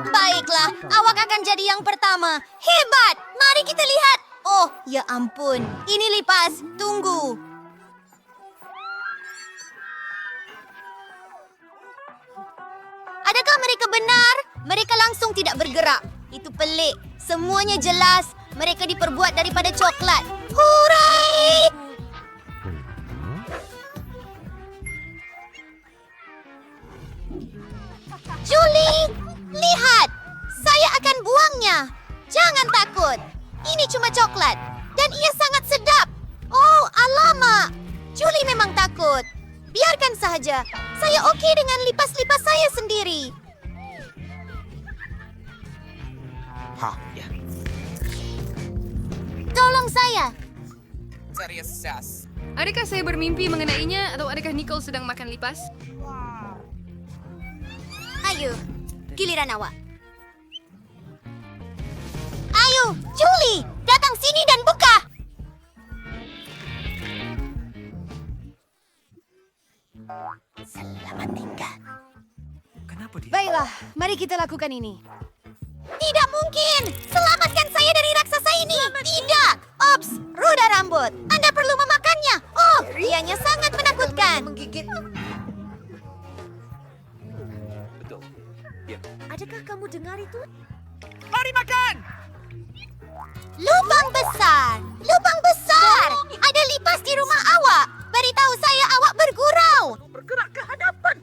Baiklah, awak akan jadi yang pertama. Hebat! Mari kita lihat. Oh, ya ampun. Ini lipas. Tunggu. Adakah mereka benar? Mereka langsung tidak bergerak. Itu pelik. Semuanya jelas. Mereka diperbuat daripada coklat. Hurai! Julie, lihat. Saya akan buangnya. Jangan takut. Ini cuma coklat. Dan ia sangat sedap. Oh, alamak. Julie memang takut. Biarkan saja. Saya oke dengan lipas-lipas saya sendiri. Ya. Tolong saya. Adakah saya bermimpi mengenainya atau adakah Nicole sedang makan lipas? Ayo, giliran awak. Ayo, Julie, datang sini dan buka. Selamat tinggal. Kenapa dia? Baiklah, mari kita lakukan ini. Tidak mungkin! Selamatkan saya dari raksasa ini! Tidak! Ops! Roda rambut! Anda perlu memakannya! Oh, ianya sangat menakutkan! Menggigit. Betul. Ya. Adakah kamu dengar itu? Mari makan! Lubang besar! Lubang besar! Ada lipas di rumah awak! Beritahu saya awak bergurau! Bergerak ke hadapan.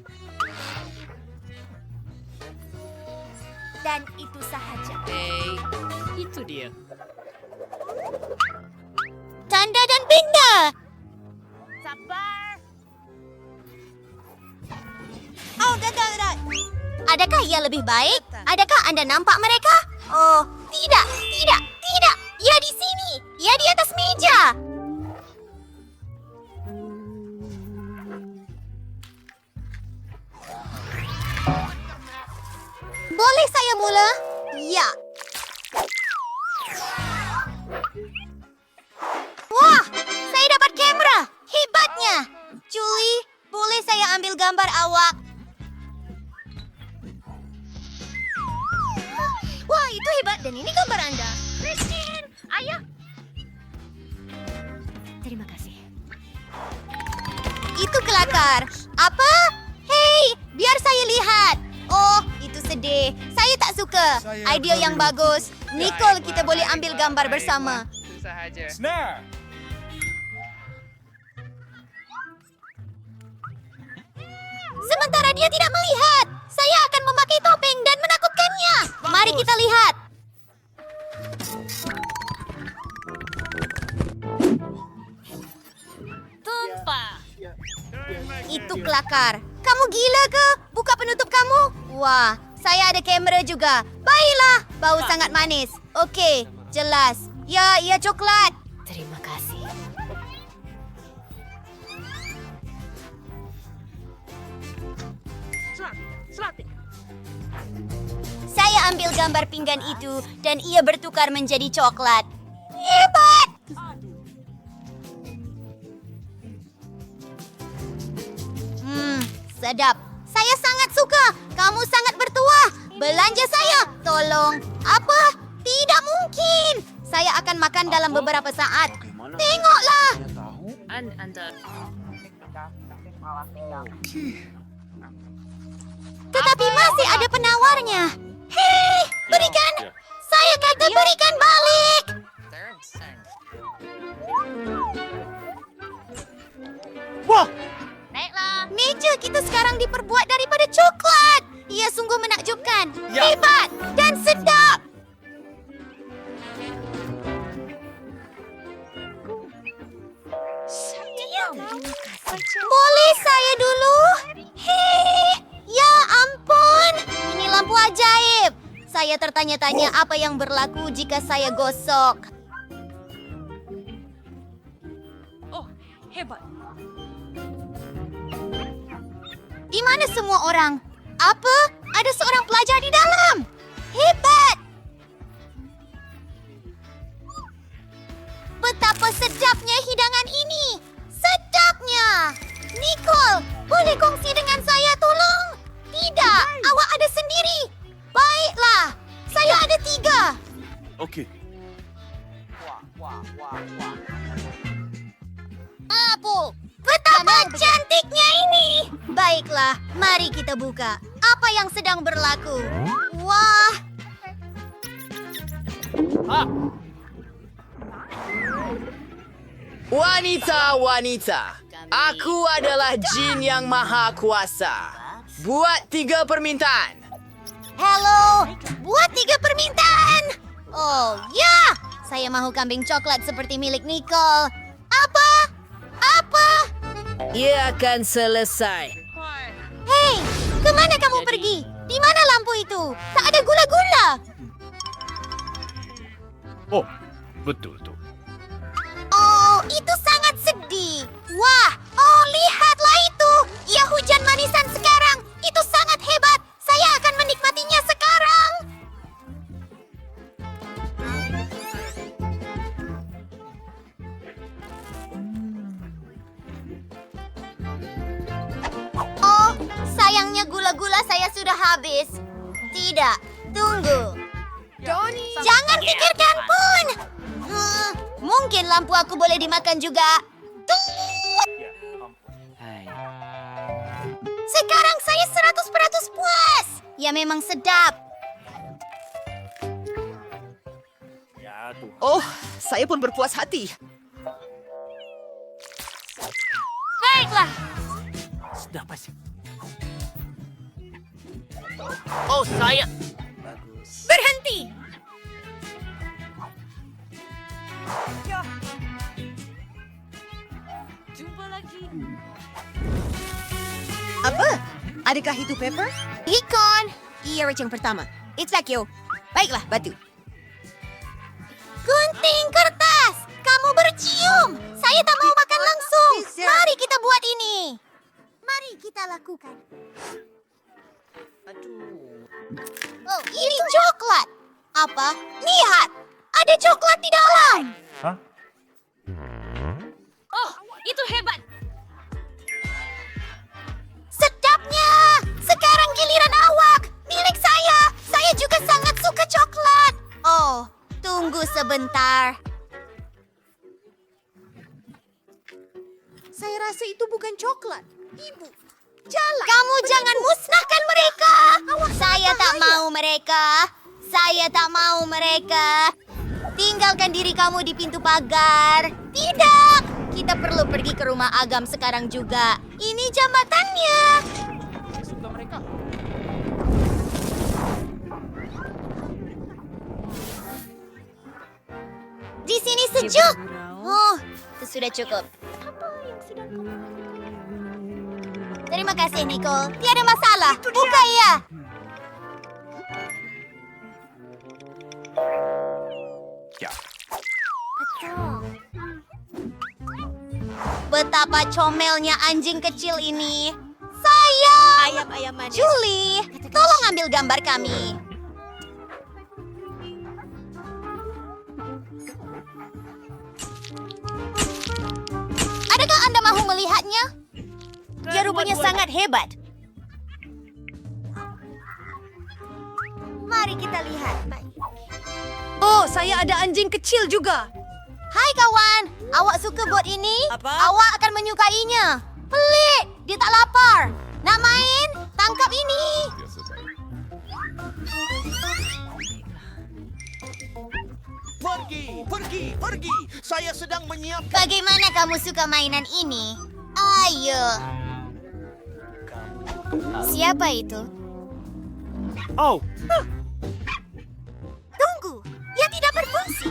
Dan itu sahaja. Itu dia. Tanda dan benda! Sabar. Oh, tidak. Adakah ia lebih baik? Adakah Anda nampak mereka? Oh, tidak. Ia di sini. Ia di atas meja. Boleh saya mula? Ya. Wah, saya dapat kamera. Hebatnya. Julie, boleh saya ambil gambar awak? Wah, itu hebat. Dan ini gambar Anda. Christine, ayah. Terima kasih. Itu kelakar. Apa? Hei, biar saya lihat. Oh, itu sedih. Saya tak suka. Idea yang bagus. Nicole, kita boleh ambil gambar bersama. Itu sahaja. Snare! Sementara dia tidak melihat, saya akan memakai topeng dan menakutkannya. Mari kita lihat. Tumpah. Itu kelakar. Kamu gila ke? Buka penutup kamu. Wah, saya ada kamera juga. Baiklah, bau sangat manis. Okey, jelas. Ya, ia coklat. Terima kasih. Saya ambil gambar pinggan itu dan ia bertukar menjadi coklat. Hebat! Sedap. Saya sangat suka. Kamu sangat bertuah. Belanja saya. Tolong. Apa? Tidak mungkin. Saya akan makan dalam beberapa saat. Tengoklah. Anda. Tetapi masih ada penawarnya. Hei, berikan. Saya kata berikan balik. Wah! Naiklah. Meja kita sekarang diperbuat daripada coklat. Ia sungguh menakjubkan. Ya. Hebat dan sedap. Boleh saya dulu? Hei, ya ampun. Ini lampu ajaib. Saya tertanya-tanya apa yang berlaku jika saya gosok. Oh, hebat. Di mana semua orang? Apa? Ada seorang pelajar di dalam. Hebat! Betapa sedapnya hidangan ini. Sedapnya. Nicole, boleh kongsi dengan saya tolong? Tidak, awak ada sendiri. Baik, Okey. Apple, betapa cantiknya ini. Baiklah, mari kita buka. Apa yang sedang berlaku? Wah, Wanita, aku adalah jin yang maha kuasa. Buat 3 permintaan. halo. Buat 3 permintaan. Oh, ya. Saya mahu kambing coklat seperti milik Nicole. Apa? Ia akan selesai. Hei, kemana kamu pergi? Di mana lampu itu? Tak ada gula-gula. Oh, betul tu. Oh, itu sangat sedih. Wah, oh lihatlah itu. Ia hujan manisan sekarang. Itu sangat hebat. Saya akan menikmatinya sekarang. Oh, sayangnya gula-gula saya sudah habis. Tidak, tunggu. Jangan pikirkan pun. Mungkin lampu aku boleh dimakan juga. Tunggu. Sekarang saya 100% puas. Ya memang sedap. Ya, tu. Oh, saya pun berpuas hati. Baiklah. Sudah pasti. Oh, saya... Berhenti. Jumpa lagi. Apa? Adakah itu Pepper? Ikon. Ia yang pertama. It's back, yo. Baiklah, batu. Gunting kertas. Kamu bercium. Saya tak mau makan langsung. Mari kita buat ini. Mari kita lakukan. Oh, ini coklat. Apa? Lihat. Ada coklat di dalam. Oh, itu hebat. Sedapnya. Sekarang giliran awak. Milik saya. Saya juga sangat suka coklat. Oh, tunggu sebentar. Saya rasa itu bukan coklat. Ibu, jalan. Kamu jangan musnahkan mereka. Saya tak mau mereka. Saya tak mau mereka. Tinggalkan diri kamu di pintu pagar. Tidak. Kita perlu pergi ke rumah Agam sekarang juga. Ini jambatannya. Suka mereka. Di sini sejuk. Oh, itu sudah cukup. Terima kasih, Nicole. Tiada masalah. Buka ya. Ya. Betapa comelnya anjing kecil ini. Saya. Ayam-ayam manis. Julie, tolong ambil gambar kami. Adakah Anda mahu melihatnya? Dia rupanya sangat hebat. Mari kita lihat. Oh, saya ada anjing kecil juga. Hai kawan, awak suka bot ini? Apa? Awak akan menyukainya. Pelik, dia tak lapar. Nak main? Tangkap ini. Pergi. Saya sedang menyiapkan. Bagaimana kamu suka mainan ini? Ayo. Siapa itu? Oh, Tunggu, dia tidak berfungsi.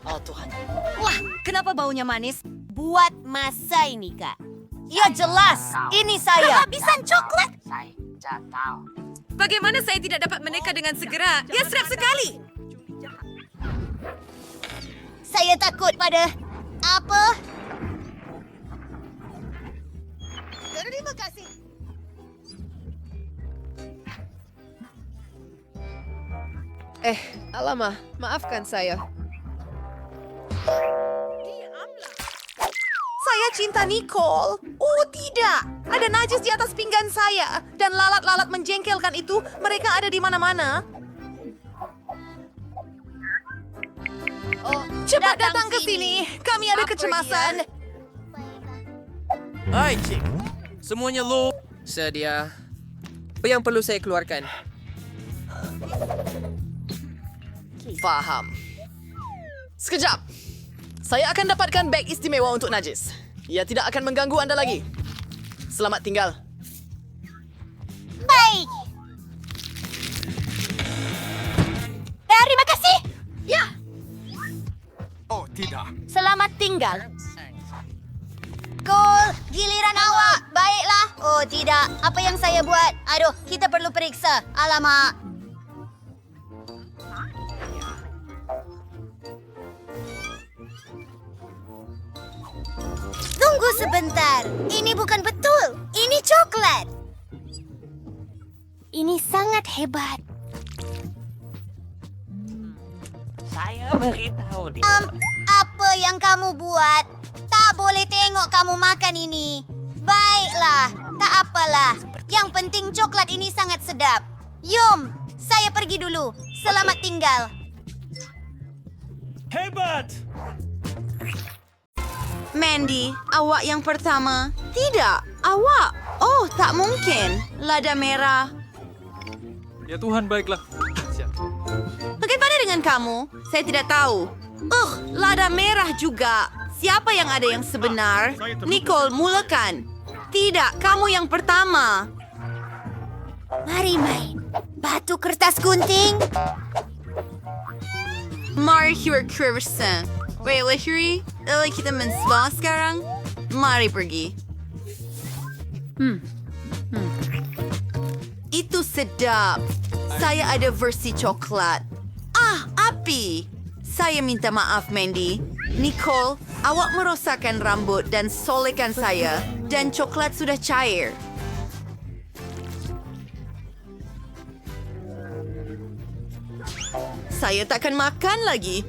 Oh, Tuhan. Wah, kenapa baunya manis? Buat masa ini, Kak. Ya jelas, ini saya. Kehabisan coklat. Bagaimana saya tidak dapat meneka dengan segera? Dia serap sekali. Saya takut pada apa? Terima kasih. Alama, maafkan saya. Saya cinta Nicole. Oh tidak, ada najis di atas pinggan saya. Dan lalat-lalat menjengkelkan itu, mereka ada di mana-mana. Cepat datang ke sini. Kami ada kecemasan. Hai, Cik. Semuanya low. Sedia. Apa yang perlu saya keluarkan? Faham. Sekejap. Saya akan dapatkan beg istimewa untuk Najis. Ia tidak akan mengganggu anda lagi. Selamat tinggal. Baik. Terima kasih. Ya. Oh, tidak. Selamat tinggal. Cool, giliran awak. Baiklah. Oh tidak, apa yang saya buat? Aduh, kita perlu periksa. Alamak. Tunggu sebentar. Ini bukan betul. Ini coklat. Ini sangat hebat. Saya beritahu dia. Apa yang kamu buat? Tak boleh tengok kamu makan ini. Baiklah, tak apalah. Yang penting coklat ini sangat sedap. Yum, saya pergi dulu. Selamat tinggal. Hebat! Mandy, awak yang pertama. Tidak, awak. Oh, tak mungkin. Lada merah. Ya Tuhan, baiklah. Siap. Bagaimana dengan kamu? Saya tidak tahu. Lada merah juga. Siapa yang ada yang sebenar? Nicole, mulakan. Tidak, kamu yang pertama. Mari main. Batu kertas gunting. Mari Kirsten. Wait, Lihiri? Kita menspa sekarang? Mari pergi. Itu sedap. Saya ada versi coklat. Api! Saya minta maaf, Mandy. Nicole, awak merosakkan rambut dan solekan saya. Dan coklat sudah cair. Saya takkan makan lagi.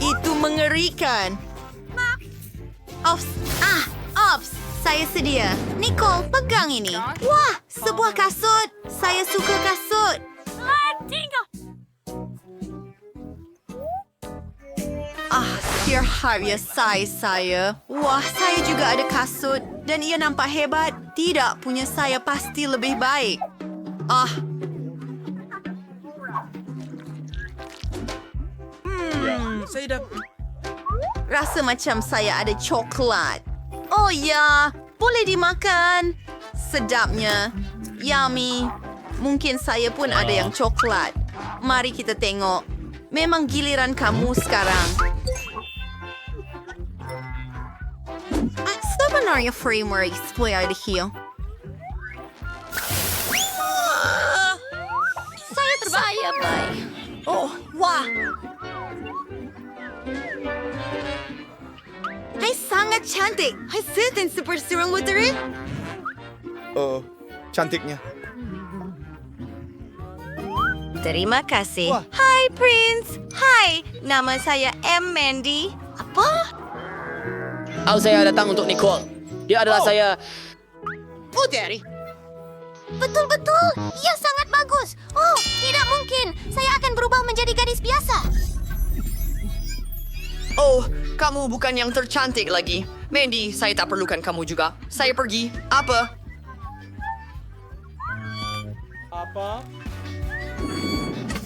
Itu mengerikan. Ops, saya sedia. Nicole, pegang ini. Wah, sebuah kasut. Saya suka kasut. Harga size saya. Wah, saya juga ada kasut. Dan ia nampak hebat. Tidak, punya saya pasti lebih baik. Saya dah... Rasa macam saya ada coklat. Oh ya, boleh dimakan. Sedapnya. Yummy. Mungkin saya pun ada yang coklat. Mari kita tengok. Memang giliran kamu sekarang. Sebenarnya framework display ada here. Saya terbahaya, Bay. Oh, wah. Hai, sangat cantik. Hai, Sultan super surang puteri. Oh, cantiknya. Terima kasih. Wah. Hai, Prince. Hai, nama saya Mandy. Apa? Saya datang untuk Nicole. Dia adalah saya. Oh, Daddy. Betul-betul. Ia sangat bagus. Oh, tidak mungkin. Saya akan berubah menjadi gadis biasa. Oh, kamu bukan yang tercantik lagi. Mandy, saya tak perlukan kamu juga. Saya pergi. Apa?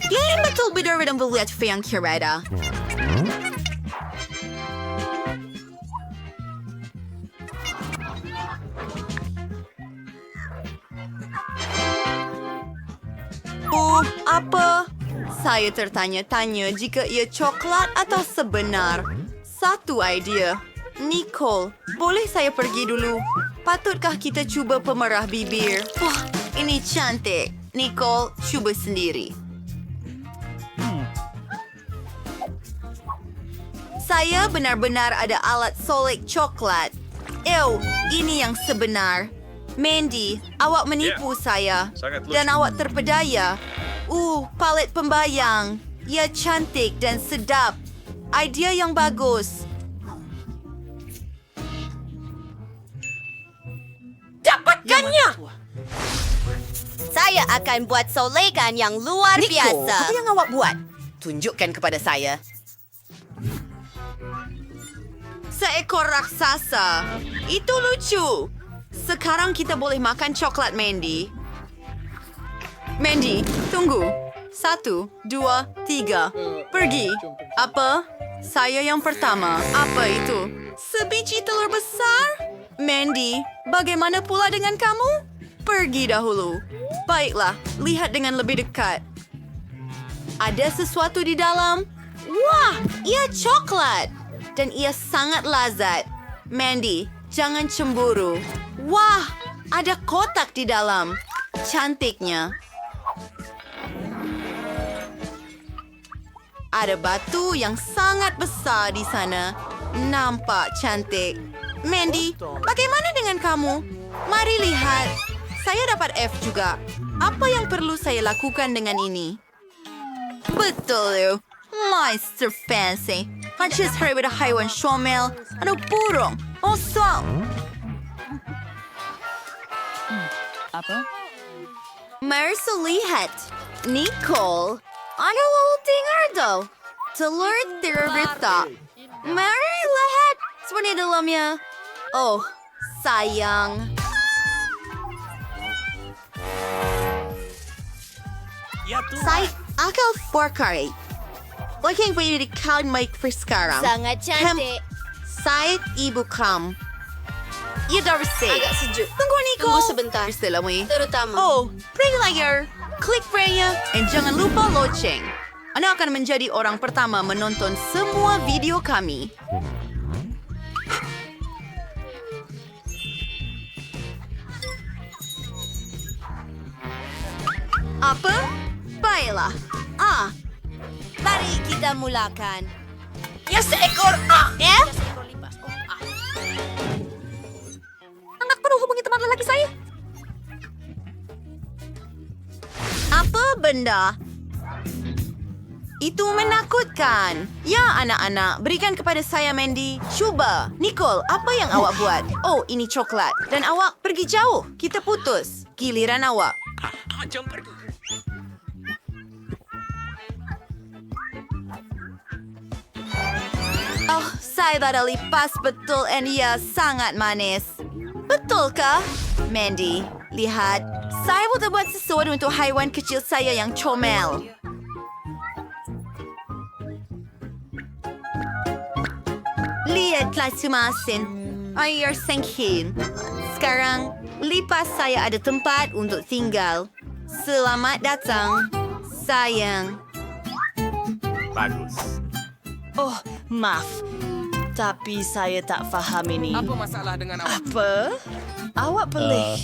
Yan betul benar ang buliat fang kireta. Apa? Saya tertanya-tanya jika ia coklat atau sebenar. Satu idea. Nicole, boleh saya pergi dulu? Patutkah kita cuba pemerah bibir? Wah, ini cantik. Nicole, cuba sendiri. Saya benar-benar ada alat solek coklat. Ini yang sebenar. Mandy, awak menipu saya. Dan awak terpedaya. Palet pembayang. Ia cantik dan sedap. Idea yang bagus. Dapatkannya! Saya akan buat solekan yang luar biasa. Apa yang awak buat? Tunjukkan kepada saya. seekor raksasa. Itu lucu. Sekarang kita boleh makan coklat Mandy. Mandy, tunggu. 1, 2, 3. Pergi. Apa? Saya yang pertama. Apa itu? Sebiji telur besar? Mandy, bagaimana pula dengan kamu? Pergi dahulu. Baiklah, lihat dengan lebih dekat. Ada sesuatu di dalam? Wah, ia coklat. Dan ia sangat lazat. Mandy, jangan cemburu. Wah, ada kotak di dalam. Cantiknya. Ada batu yang sangat besar di sana. Nampak cantik. Mandy, bagaimana dengan kamu? Mari lihat. Saya dapat F juga. Apa yang perlu saya lakukan dengan ini? Betul, Mr. Fancy. Najis daripada haiwan syomel. Ano burung? Osong. Apa? Mari lihat. Nicole. Ano lalu dengar daw? Telur terberta. Mari lihat. Seperti dalamnya. Oh, sayang. Saya akan forkari. Lagi yang pwede dikawin Mike for sekarang. Sangat cantik. Saya ibu kamu. Ia dah bersih. Agak sejuk. Tunggu, Nico. Tunggu sebentar. Terutama. Terutama. Oh, play layer. Klik play-nya. And jangan lupa loceng. Anda akan menjadi orang pertama menonton semua video kami. Apa? Baiklah. Mari kita mulakan. Ya seekor. Ya? Anak perlu hubungi teman lelaki saya. Apa benda? Itu menakutkan. Ya anak-anak, berikan kepada saya Mandy. Cuba. Nicole, apa yang awak buat? Oh, ini coklat. Dan awak pergi jauh. Kita putus. Giliran awak. Oh, saya dah lipas betul dan ia sangat manis. Betulkah? Mandy, lihat. Saya butuh buat sesuatu untuk haiwan kecil saya yang comel. Lihatlah semasin. Air senghin. Sekarang, lipas saya ada tempat untuk tinggal. Selamat datang, sayang. Bagus. Oh, maaf. Tapi saya tak faham ini. Apa masalah dengan awak? Apa? Awak pelik.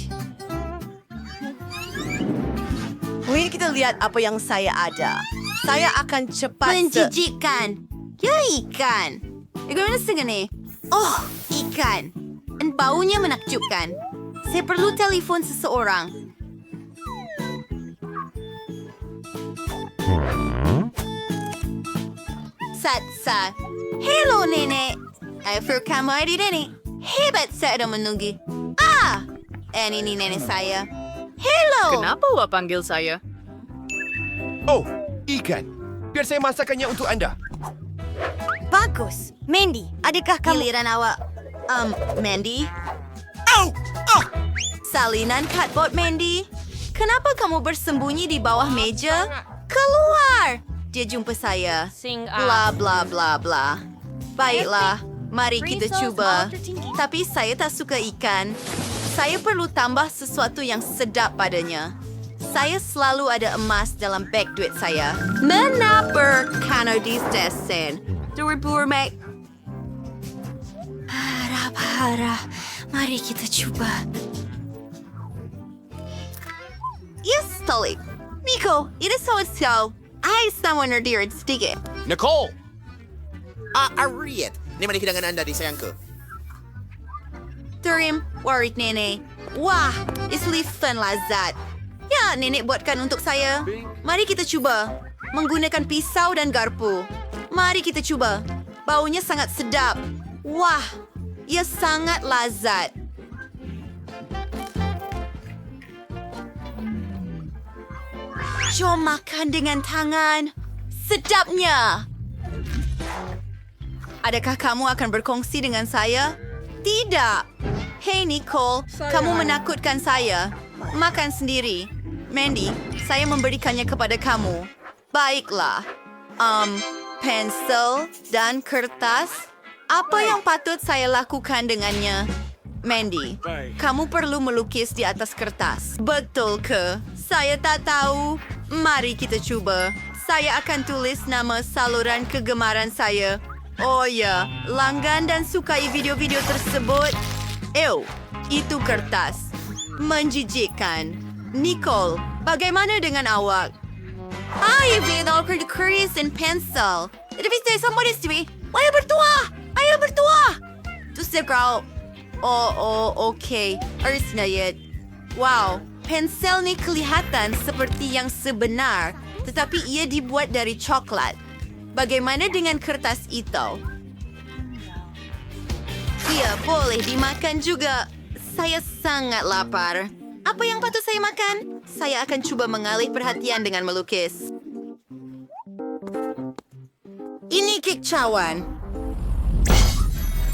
Mari kita lihat apa yang saya ada. Saya akan cepat Menjijikkan. Ya, ikan. Bagaimana segini? Oh, ikan. Dan baunya menakjubkan. Saya perlu telepon seseorang. Sat. Hello, Nenek. After kamu ada Nenek. Hebat saya dah menunggu. Ini nenek saya. Hello. Kenapa awak panggil saya? Oh, ikan. Biar saya masakkannya untuk anda. Bagus. Mandy, adakah kamu... Giliran awak. Mandy? Salinan cardboard, Mandy. Kenapa kamu bersembunyi di bawah meja? Keluar! Dia jumpa saya. Bla bla bla bla. Baiklah, mari kita cuba. Tapi saya tak suka ikan. Saya perlu tambah sesuatu yang sedap padanya. Saya selalu ada emas dalam beg duit saya. Menapa kanadis desen? Duribur, Mac. Parah. Mari kita cuba. Yes, Tolly. Nico, ini so. Ay, someone ordered sedikit. Nicole! Ariet. Ni mana hidangan anda disayangku? Turim, warik nenek. Wah, islifan lazat. Ya, nenek buatkan untuk saya. Mari kita cuba. Menggunakan pisau dan garpu. Mari kita cuba. Baunya sangat sedap. Wah, ia sangat lazat. Jom makan dengan tangan. Sedapnya. Adakah kamu akan berkongsi dengan saya? Tidak. Hei Nicole, kamu menakutkan saya. Makan sendiri. Mandy, saya memberikannya kepada kamu. Baiklah. Pensel dan kertas. Apa yang patut saya lakukan dengannya? Mandy, kamu perlu melukis di atas kertas. Betul ke? Saya tak tahu. Mari kita cuba. Saya akan tulis nama saluran kegemaran saya. Oh ya, langgan dan sukai video-video tersebut. Itu kertas. Menjijikkan. Nicole, bagaimana dengan awak? Ay, Vidal, kertas dan pensel. Tidak bisa sama di sini. Ayo bertua. Tu segera. Okay. Harusnya ya. Wow, pensel ni kelihatan seperti yang sebenar, tetapi ia dibuat dari coklat. Bagaimana dengan kertas itu? Ia boleh dimakan juga. Saya sangat lapar. Apa yang patut saya makan? Saya akan cuba mengalih perhatian dengan melukis. Ini kicauan.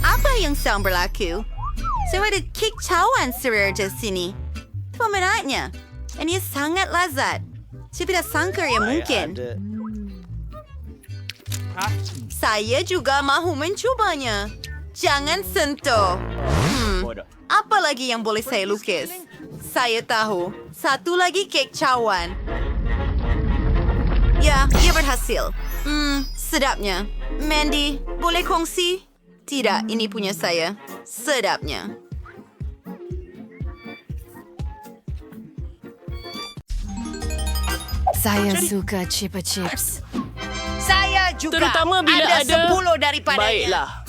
Apa yang sedang berlaku? Saya ada kicauan serir di sini. Pemenangnya. Ini sangat lazat. Saya tidak sangka yang mungkin. Saya juga mahu mencubanya. Jangan sentuh. Apa lagi yang boleh saya lukis? Saya tahu. Satu lagi kek cawan. Ya, ia berhasil. Sedapnya. Mandy, boleh kongsi? Tidak, ini punya saya. Sedapnya. Saya suka Chupa Chips. Saya juga. Terutama bila ada 10 daripadanya.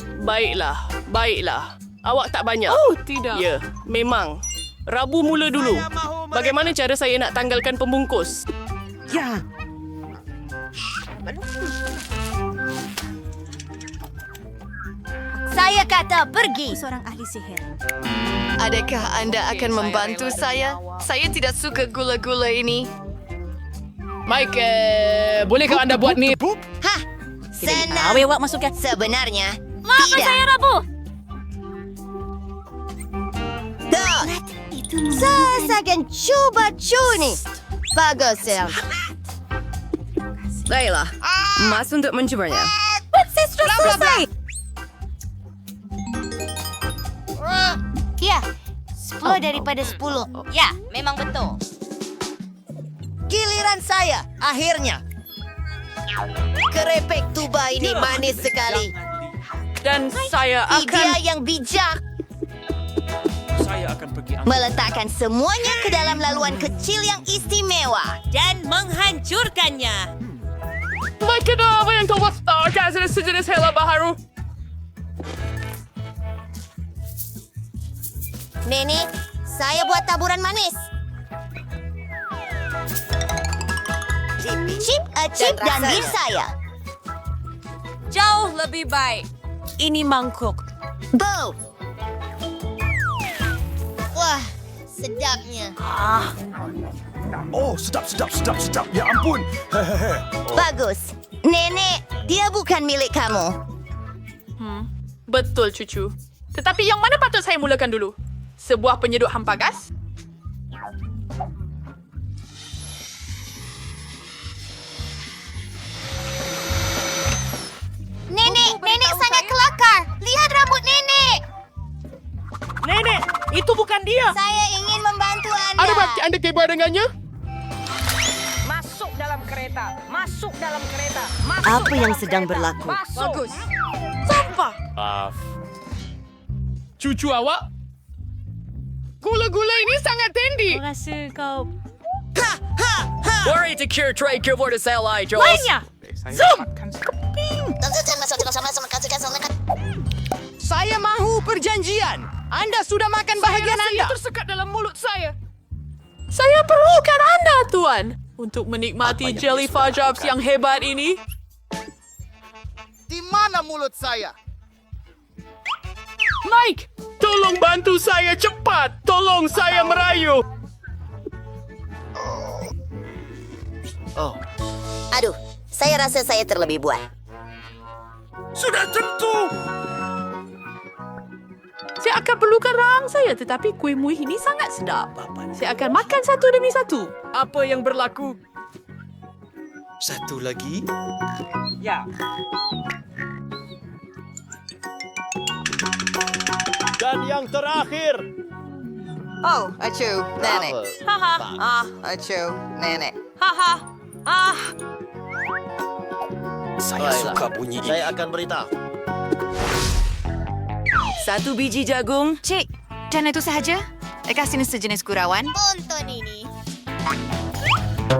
Baiklah. Awak tak banyak. Oh, tidak. Ya, memang. Rabu mula dulu. Bagaimana cara saya nak tanggalkan pembungkus? Saya kata pergi. Seorang ahli sihir. Adakah anda akan membantu saya? Saya tidak suka gula-gula ini. Mike, bolehkah anda buat ni? Senang. Awak masukkan. Sebenarnya. Maafkan saya, Rabu. Saya akan cuba cuni. Bagus, Sam. Baiklah. Mas untuk mencubanya. Selesai. Ya, 10 daripada 10. Ya, memang betul. Giliran saya, akhirnya. Kerepek tuba ini manis sekali. Dan saya Idea yang bijak. Saya akan pergi Meletakkan semuanya ke dalam laluan kecil yang istimewa. Dan menghancurkannya. Mike, apa yang kau buat? Sejenis hela baharu. Nenek, saya buat taburan manis. Chip dan bir saya. Jauh lebih baik. Ini mangkuk. Bow. Wah, sedapnya. Oh, sedap. Ya ampun. Bagus. Nenek, dia bukan milik kamu. Betul, cucu. Tetapi yang mana patut saya mulakan dulu? Sebuah penyedut hampa gas? Nenek sangat kelakar. Lihat rambut nenek. Nenek, itu bukan dia. Saya ingin membantu Anda. Ada bakti anda kebal dengannya? Apa yang sedang berlaku? Bagus. Maaf. Cucu awak? Gula-gula ini sangat tendi. Worry to cure trade for the sell I chose. Saya mahu perjanjian. Anda sudah makan bahagian Anda. Tersekat dalam mulut saya. Saya perlukan anda, Tuan, untuk menikmati jelly fudge yang hebat ini. Di mana mulut saya? Mike, tolong bantu saya cepat. Tolong saya merayu. Aduh, saya rasa saya terlebih buat. Sudah tentu. Saya akan perlukan rahang saya, tetapi kuih muih ini sangat sedap. Saya akan makan satu demi satu. Apa yang berlaku? Satu lagi. Ya. Dan yang terakhir. Oh, acu, nenek. Haha. Acu, nenek. Haha. Saya suka bunyi ini. Saya akan beritahu. Satu biji jagung. Cik, dan itu sahaja? Kasih ini sejenis gurauan. Tonton ini.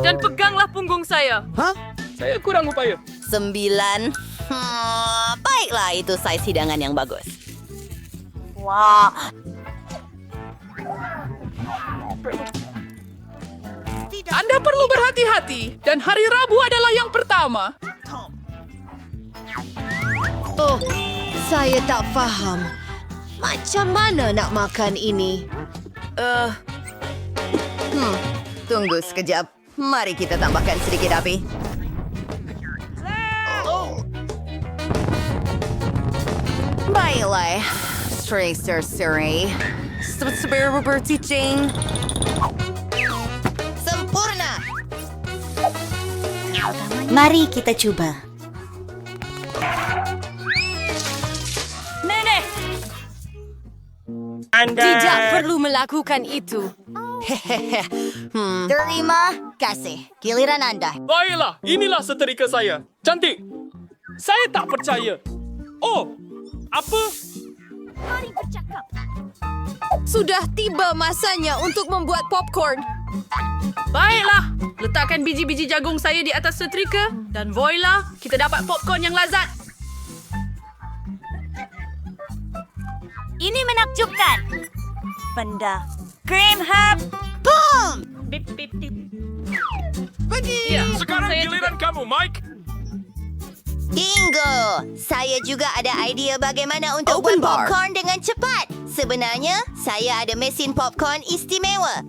Dan peganglah punggung saya. Saya kurang upaya. 9. Baiklah, itu saiz hidangan yang bagus. Wah. Anda perlu berhati-hati, dan hari Rabu adalah yang pertama. Oh, saya tak faham. Macam mana nak makan ini? Tunggu sekejap. Mari kita tambahkan sedikit api. Baiklah. Tracer Surrey. Bercicing. Sempurna. Mari kita coba. Nenek, Anda. tidak perlu melakukan itu. Terima kasih. Giliran Anda. Baiklah, inilah setrika saya. Cantik. Saya tak percaya. Oh, apa? Sudah tiba masanya untuk membuat popcorn. Baiklah, letakkan biji-biji jagung saya di atas setrika, dan voila, kita dapat popcorn yang lazat. Ini menakjubkan. Benda. Cream herb. Bip, bip, bip. Sekarang giliran kamu, Mike. Bingo! Saya juga ada idea bagaimana untuk buat popcorn dengan cepat. Sebenarnya, saya ada mesin popcorn istimewa.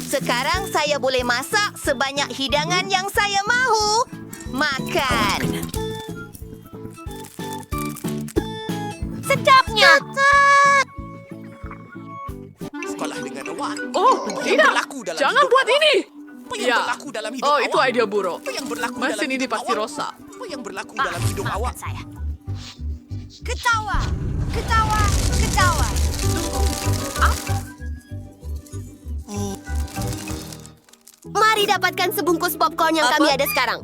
Sekarang saya boleh masak sebanyak hidangan yang saya mahu. Makan. Sedapnya. Sekolah dengan awak. Oh, tidak. berlaku dalam Jangan hidup buat awak? ini. Apa yang Ya. berlaku dalam hidup Oh, awak? itu idea buruk. Apa yang berlaku Mesin dalam ini hidup pasti awak? rosak. Apa yang berlaku dalam hidup awak? Ketawa. Ketawa. Ketawa. Mari dapatkan sebungkus popcorn yang kami ada sekarang.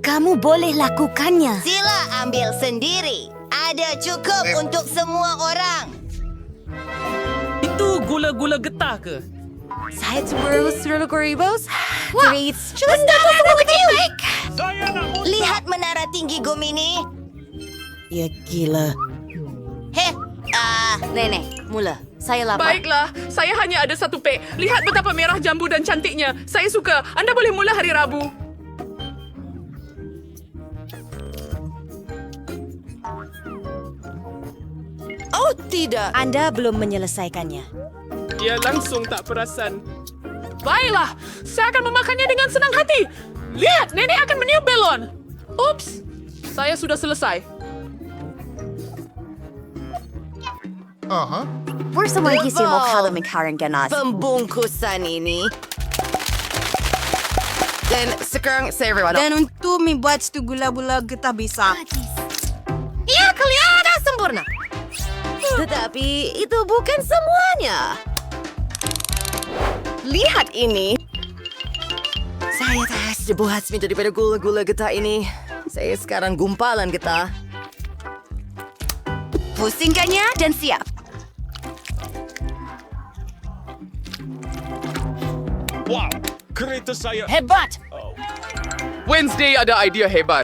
Kamu boleh lakukannya. Sila ambil sendiri. Ada cukup untuk semua orang. Itu gula-gula getah ke? Saya terus ribos. Treats. Saya nak Lihat menara tinggi Gomini. Ya gila. Nenek, mula. Saya lapar. Baiklah, saya hanya ada satu pek. Lihat betapa merah jambu dan cantiknya. Saya suka. Anda boleh mula hari Rabu. Oh tidak. Anda belum menyelesaikannya. Dia langsung tak perasan. Baiklah, saya akan memakannya dengan senang hati. Lihat, nenek akan meniup belon. Ups, saya sudah selesai. Bersama gizi mokado mengkarang ganas. Pembungkusan ini. Dan sekarang saya reward. Dan untuk membuat satu gula-gula getah bisa. Ya, kelihatan sempurna. Tetapi itu bukan semuanya. Lihat ini. Saya tak buat daripada gula-gula getah ini. Saya sekarang gumpalan getah. Pusingkannya dan siap. Wow, kereta saya. Hebat. Wednesday ada idea hebat.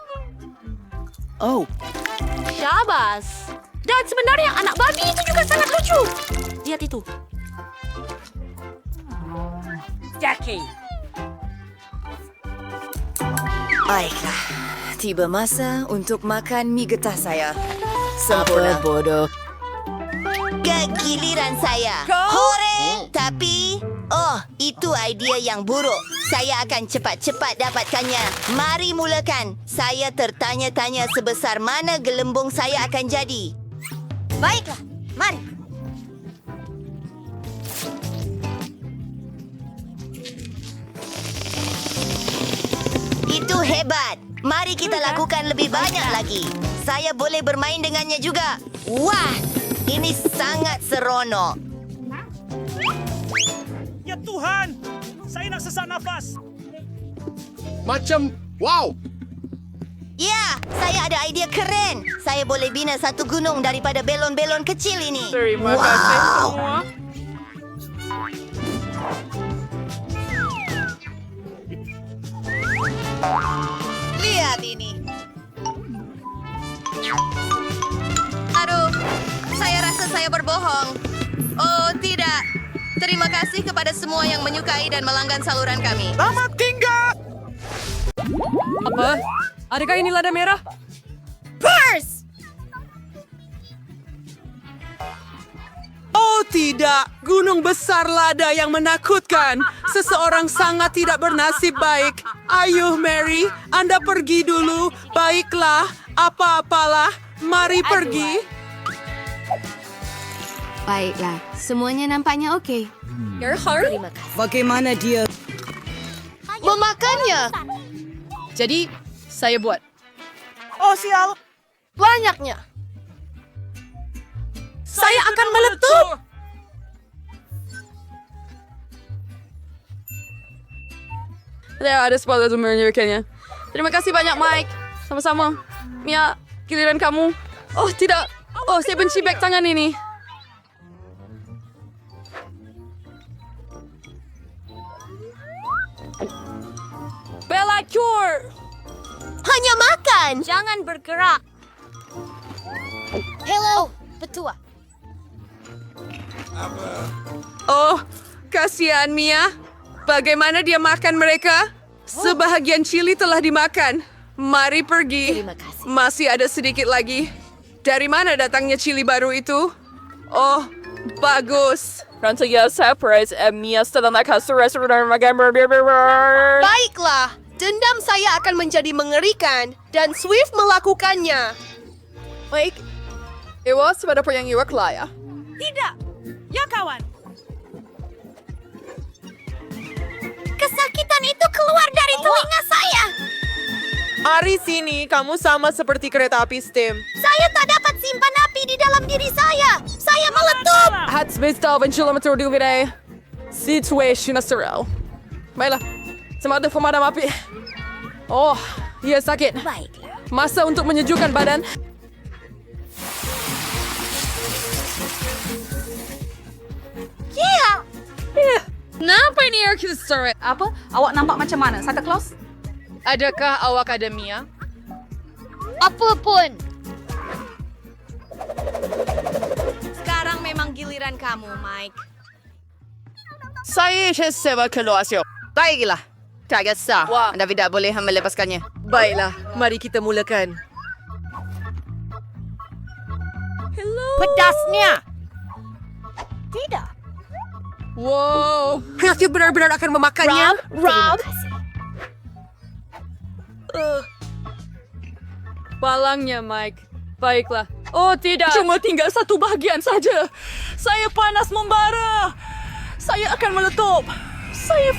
Syabas. Dan sebenarnya anak babi itu juga sangat lucu. Lihat itu. Jackie. Baiklah. Tiba masa untuk makan mie getah saya. Sempurna. Bodoh. Kegiliran saya. Hore! Tapi, Oh, itu idea yang buruk. Saya akan cepat-cepat dapatkannya. Mari mulakan. Saya tertanya-tanya sebesar mana gelembung saya akan jadi. Baiklah, mari. Itu hebat. Mari kita lakukan lebih banyak lagi. Saya boleh bermain dengannya juga. Wah, ini sangat seronok. Ya Tuhan, saya nak sesak nafas. Macam, wow! Ya, saya ada idea keren. Saya boleh bina satu gunung daripada belon-belon kecil ini. Terima kasih semua. Lihat ini. Aduh, saya rasa saya berbohong. Oh, tidak. Terima kasih kepada semua yang menyukai dan melanggan saluran kami. Apa? Adakah ini lada merah? Purse! Oh tidak, gunung besar lada yang menakutkan. Seseorang sangat tidak bernasib baik. Ayo Mary, Anda pergi dulu. Baiklah, apa-apalah. Mari pergi. Baiklah, semuanya nampaknya okey. Bagaimana dia? Memakannya. Jadi, saya buat. Oh, sial. Banyaknya. Saya akan meletup. Ya, ada spoiler untuk menunjukkannya. Terima kasih banyak, Mike. Sama-sama. Mia, giliran kamu. Oh, tidak. Oh, saya benci beg tangan ini. Bella, cure! Hanya makan! Jangan bergerak. Hello, petua. Oh, kasihan Mia. Bagaimana dia makan mereka? Sebahagian chili telah dimakan. Mari pergi. Terima kasih. Masih ada sedikit lagi. Dari mana datangnya chili baru itu? Oh, bagus. Baiklah, dendam saya akan menjadi mengerikan dan Swift melakukannya. Baik. Iwas pada apa yang iwak lah ya. Tidak. Ya, kawan. Kesakitan itu keluar dari telinga saya. Hari sini kamu sama seperti kereta api steam. Saya tak dapat simpan api di dalam diri saya. Saya meletup. Hatsbestav en kilometer du vid dig. Situation Astral. Baiklah, semangat pemadam api. Oh, ia sakit. Baiklah. Masa untuk menyejukkan badan. Ya. Kenapa ini air kita Apa? Awak nampak macam mana? Santa Claus? Adakah awak ada Mia? Apapun. Sekarang memang giliran kamu, Mike. Saya sewa keluasio. Baiklah. Tak kisah. Anda tidak boleh melepaskannya. Baiklah, mari kita mulakan. Pedasnya. Tidak. Wow, Matthew benar-benar akan memakannya. Rob. Palangnya, Mike. Baiklah. Oh, tidak. Cuma tinggal satu bahagian saja. Saya panas membara. Saya akan meletup. Saya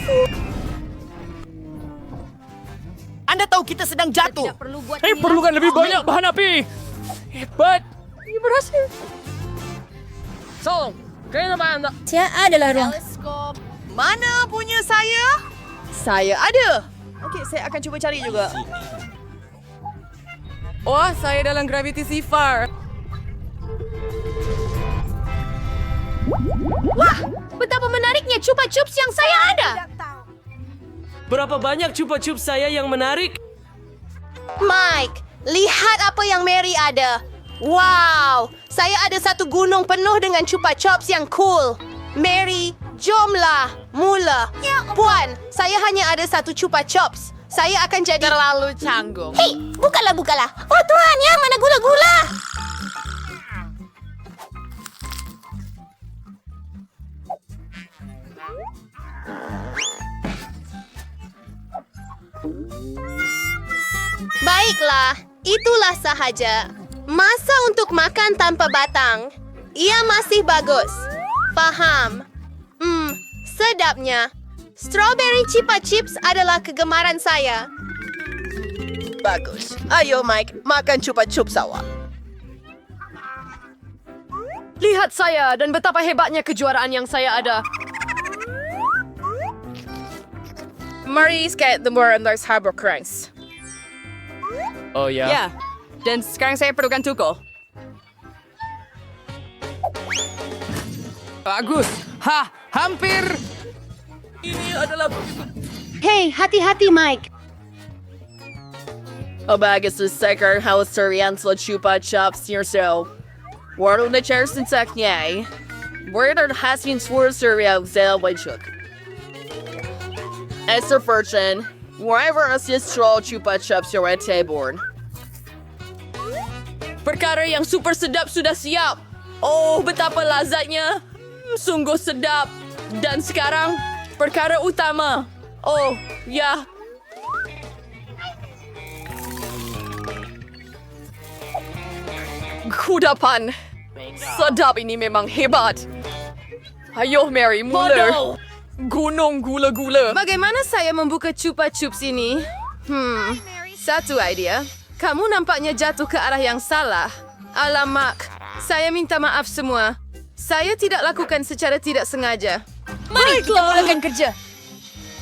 Anda tahu kita sedang jatuh. Perlukan lebih banyak bahan api. Hebat. Ia berhasil. Tolong, kena anda. adalah ruang. Mana punya saya? Saya ada. Okey, saya akan cuba cari juga. Oh, saya dalam gravity sifar. Wah, betapa menariknya Chupa Chups yang saya ada. Berapa banyak Chupa Chups saya yang menarik? Mike, lihat apa yang Mary ada. Wow, saya ada satu gunung penuh dengan Chupa Chups yang cool. Mary, jomlah, mula. Puan, saya hanya ada satu Chupa Chups. Saya akan jadi... Terlalu canggung. Hei, bukalah. Oh Tuhan, yang mana gula-gula? Baiklah, itulah sahaja. Masa untuk makan tanpa batang. Ia masih bagus. Faham. Sedapnya. Strawberry Chupa Chips adalah kegemaran saya. Bagus. Ayo, Mike. Makan Chupa Chups awak. Lihat saya dan betapa hebatnya kejuaraan yang saya ada. Mari get the more and those harbor cranks. Oh ya. Ya. Dan sekarang saya perlukan tuko. Bagus. Hampir. Ini adalah... Hei, hati-hati Mike. Bagus sekarang harus teriansa Chupa Chups yourself. Walau na chairs din saknya. Where hasin sword surya zel wajuk. As a person, wherever assist straw Chupa Chups your table. Perkara yang super sedap sudah siap. Oh, betapa lazatnya. Sungguh sedap. Dan sekarang, perkara utama. Oh, ya. Kudapan. Sedap ini memang hebat. Ayo, Mary, mula. Gunung gula-gula. Bagaimana saya membuka Chupa Chups ini? Satu idea. Kamu nampaknya jatuh ke arah yang salah. Alamak, saya minta maaf semua. Saya tidak lakukan secara tidak sengaja. Mari kita mulakan kerja.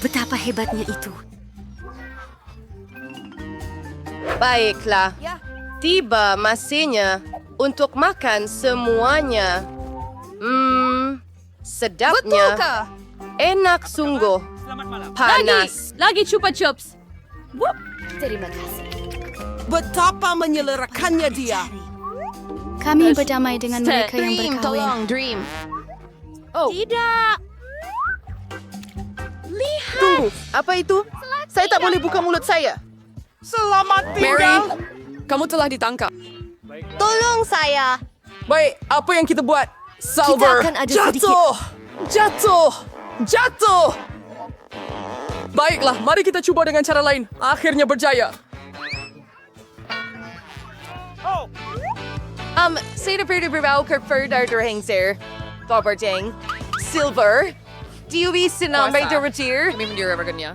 Betapa hebatnya itu. Baiklah. Tiba masanya untuk makan semuanya. Sedapnya. Betulkah? Enak sungguh. Selamat malam. Panas. Lagi Chupa Chups. Terima kasih. Betapa menyelerakannya dia. Kami berdamai dengan mereka yang Dream, berkahwin. tolong, Dream. Tidak. Tunggu, apa itu? Saya tak boleh buka mulut saya. Selamat Mary, kamu telah ditangkap. Tolong saya. Baik, apa yang kita buat? Salver. akan ada Jatuh! Jatuh! Jatuh! Baiklah, mari kita cuba dengan cara lain. Akhirnya berjaya. Oh, Saya dapat berbau ke further durang sir. Boberting. Silver. Dewi sinambay Kuasa. deratir. Kami mendiramakannya.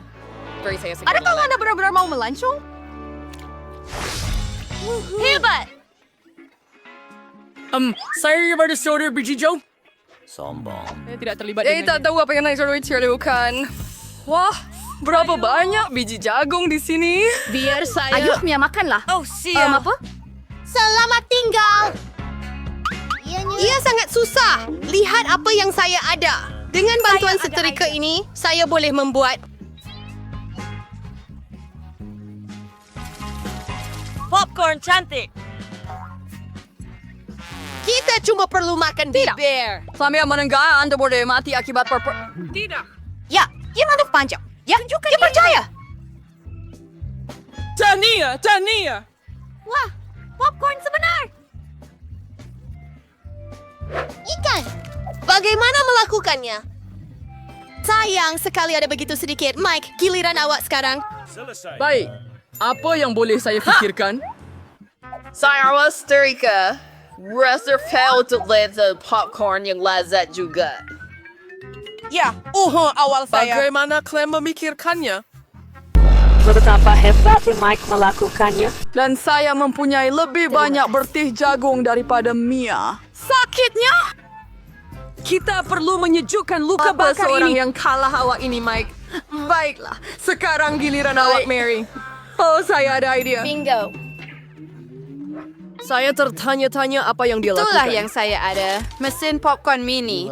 Beri saya segera. Adakah Anda benar-benar mau melancong? Hebat. Saya pada saudara biji Joe. Saya tidak terlibat dengan tak tahu apa yang nak lakukan. Wah, berapa banyak biji jagung di sini? Biar saya... Ayo, Mia, makanlah. Oh, siap. Apa? Selamat tinggal. Ia sangat susah. Lihat apa yang saya ada. Dengan bantuan setrika ini, saya boleh membuat Popcorn cantik. kita cuma perlu makan bibir. Selama menenggak, Anda boleh mati akibat Tidak. Ya, yang ada panjang. Ya, dia percaya. Tania. Wah, popcorn sebenar. Ikan. Bagaimana melakukannya? Sayang sekali ada begitu sedikit. Mike, giliran awak sekarang. selesai. Baik. Apa yang boleh saya fikirkan? Saya Wasterika. Rasa untuk lihat popcorn yang lazat juga. Ya, awal saya. Bagaimana kalian memikirkannya? Betapa hebatnya Mike melakukannya. Dan saya mempunyai lebih banyak bertih jagung daripada Mia. Sakitnya? Kita perlu menyejukkan luka bakar seorang yang kalah awak ini, Mike. Baiklah, sekarang giliran awak, Mary. Oh, saya ada idea. Bingo. Saya tertanya-tanya apa yang dia lakukan. Itulah yang saya ada. Mesin popcorn mini.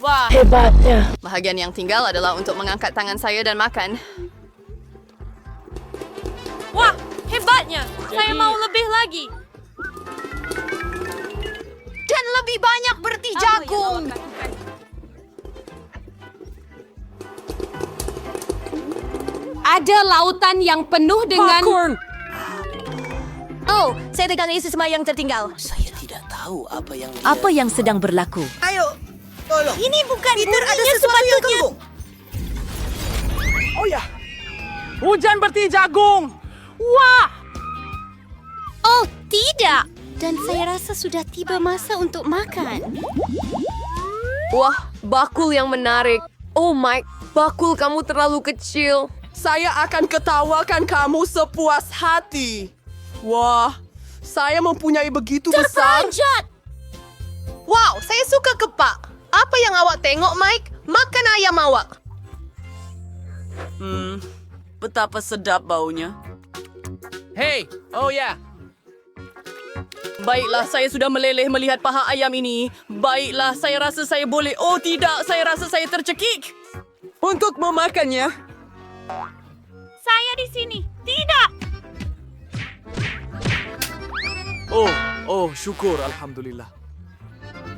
Wah, Hebatnya. Bahagian yang tinggal adalah untuk mengangkat tangan saya dan makan. Wah, hebatnya. Saya mau lebih lagi. dan lebih banyak bertih jagung. Ada lautan yang penuh dengan... Popcorn. Oh, saya tegang isi semua yang tertinggal. Saya tidak tahu apa yang Apa yang sedang berlaku? Ayo, Ini bukan bunyinya sepatutnya. Oh ya. Hujan berarti jagung. Wah. Oh, tidak. Dan saya rasa sudah tiba masa untuk makan. Wah, bakul yang menarik. Oh Mike, bakul kamu terlalu kecil. Saya akan ketawakan kamu sepuas hati. Wah, saya mempunyai begitu besar. Terperanjat! Wow, saya suka kepak. Apa yang awak tengok, Mike? Makan ayam awak. Betapa sedap baunya. Hey, oh ya. Baiklah, saya sudah meleleh melihat paha ayam ini. Baiklah, saya rasa saya boleh. Oh tidak, saya rasa saya tercekik. Untuk memakannya, Saya di sini. Tidak. Oh, syukur, alhamdulillah.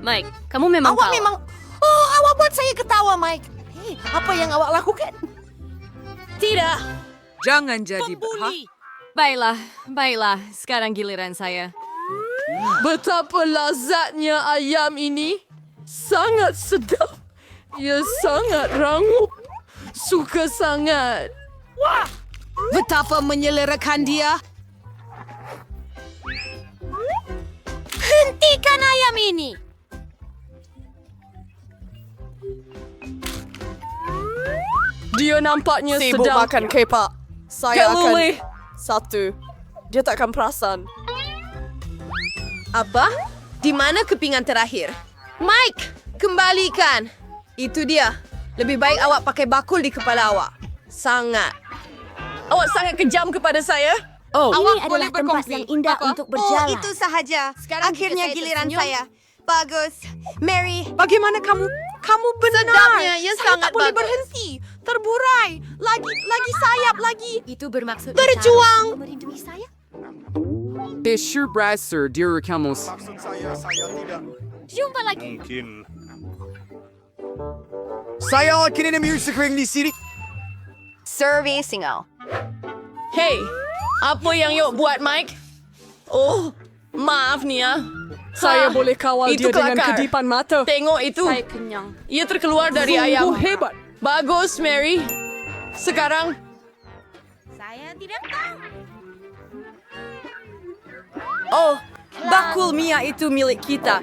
Mike, kamu memang Awak kalah. memang... Oh, awak buat saya ketawa, Mike. Hei, apa yang awak lakukan? Tidak. jangan jadi Baiklah. Sekarang giliran saya. Betapa lazatnya ayam ini. Sangat sedap. Ia sangat rangup. Suka sangat. Betapa menyelerakan dia. Hentikan ayam ini. Dia nampaknya Sibuk sedang makan kepak. Saya kelulih. Satu. Dia takkan perasan. Apa? Di mana kepingan terakhir? Mike, kembalikan. Itu dia. Lebih baik awak pakai bakul di kepala awak. Sangat. Awak sangat kejam kepada saya. Oh, Awak boleh tempat berkongsi. yang indah untuk berjalan. Oh, itu sahaja. Akhirnya giliran saya. Bagus. Mary, Bagaimana kamu? Kamu benar. Sedapnya, ya Saya sangat tak boleh bagus. berhenti. Terburai. Lagi sayap lagi. Itu bermaksud Berjuang. merindui saya? Sure, Brasser, dear Camus. Jumpa lagi. Saya kini music ring di sini. servicing ako. Hey, apa yang yuk buat, Mike? Oh, maaf nih ya. Saya boleh kawal itu dia dengan kelakar. kedipan mata. Tengok itu. Saya kenyang. Ia terkeluar dari ayam. hebat. Bagus, Mary. Sekarang, Saya tidak tahu. oh, bakul Mia itu milik kita.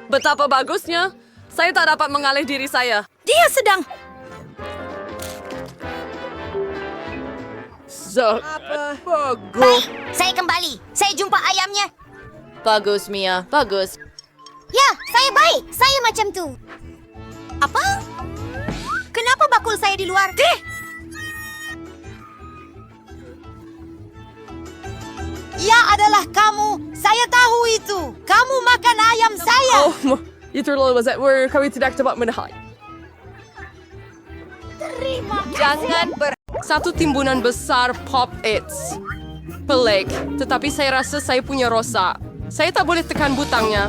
Betapa bagusnya. Saya tak dapat mengalih diri saya. Dia sedang... Bagus. Saya kembali. Saya jumpa ayamnya. Bagus, Mia. Bagus. Ya, saya baik. Saya macam tu. Apa? Kenapa bakul saya di luar? Ya adalah kamu. Saya tahu itu. Kamu makan ayam saya. Oh, itu loh, was that where kami tidak dapat menahan. Jangan satu timbunan besar Pop-Its. Pelik, tetapi saya rasa saya punya rosak. Saya tak boleh tekan butangnya.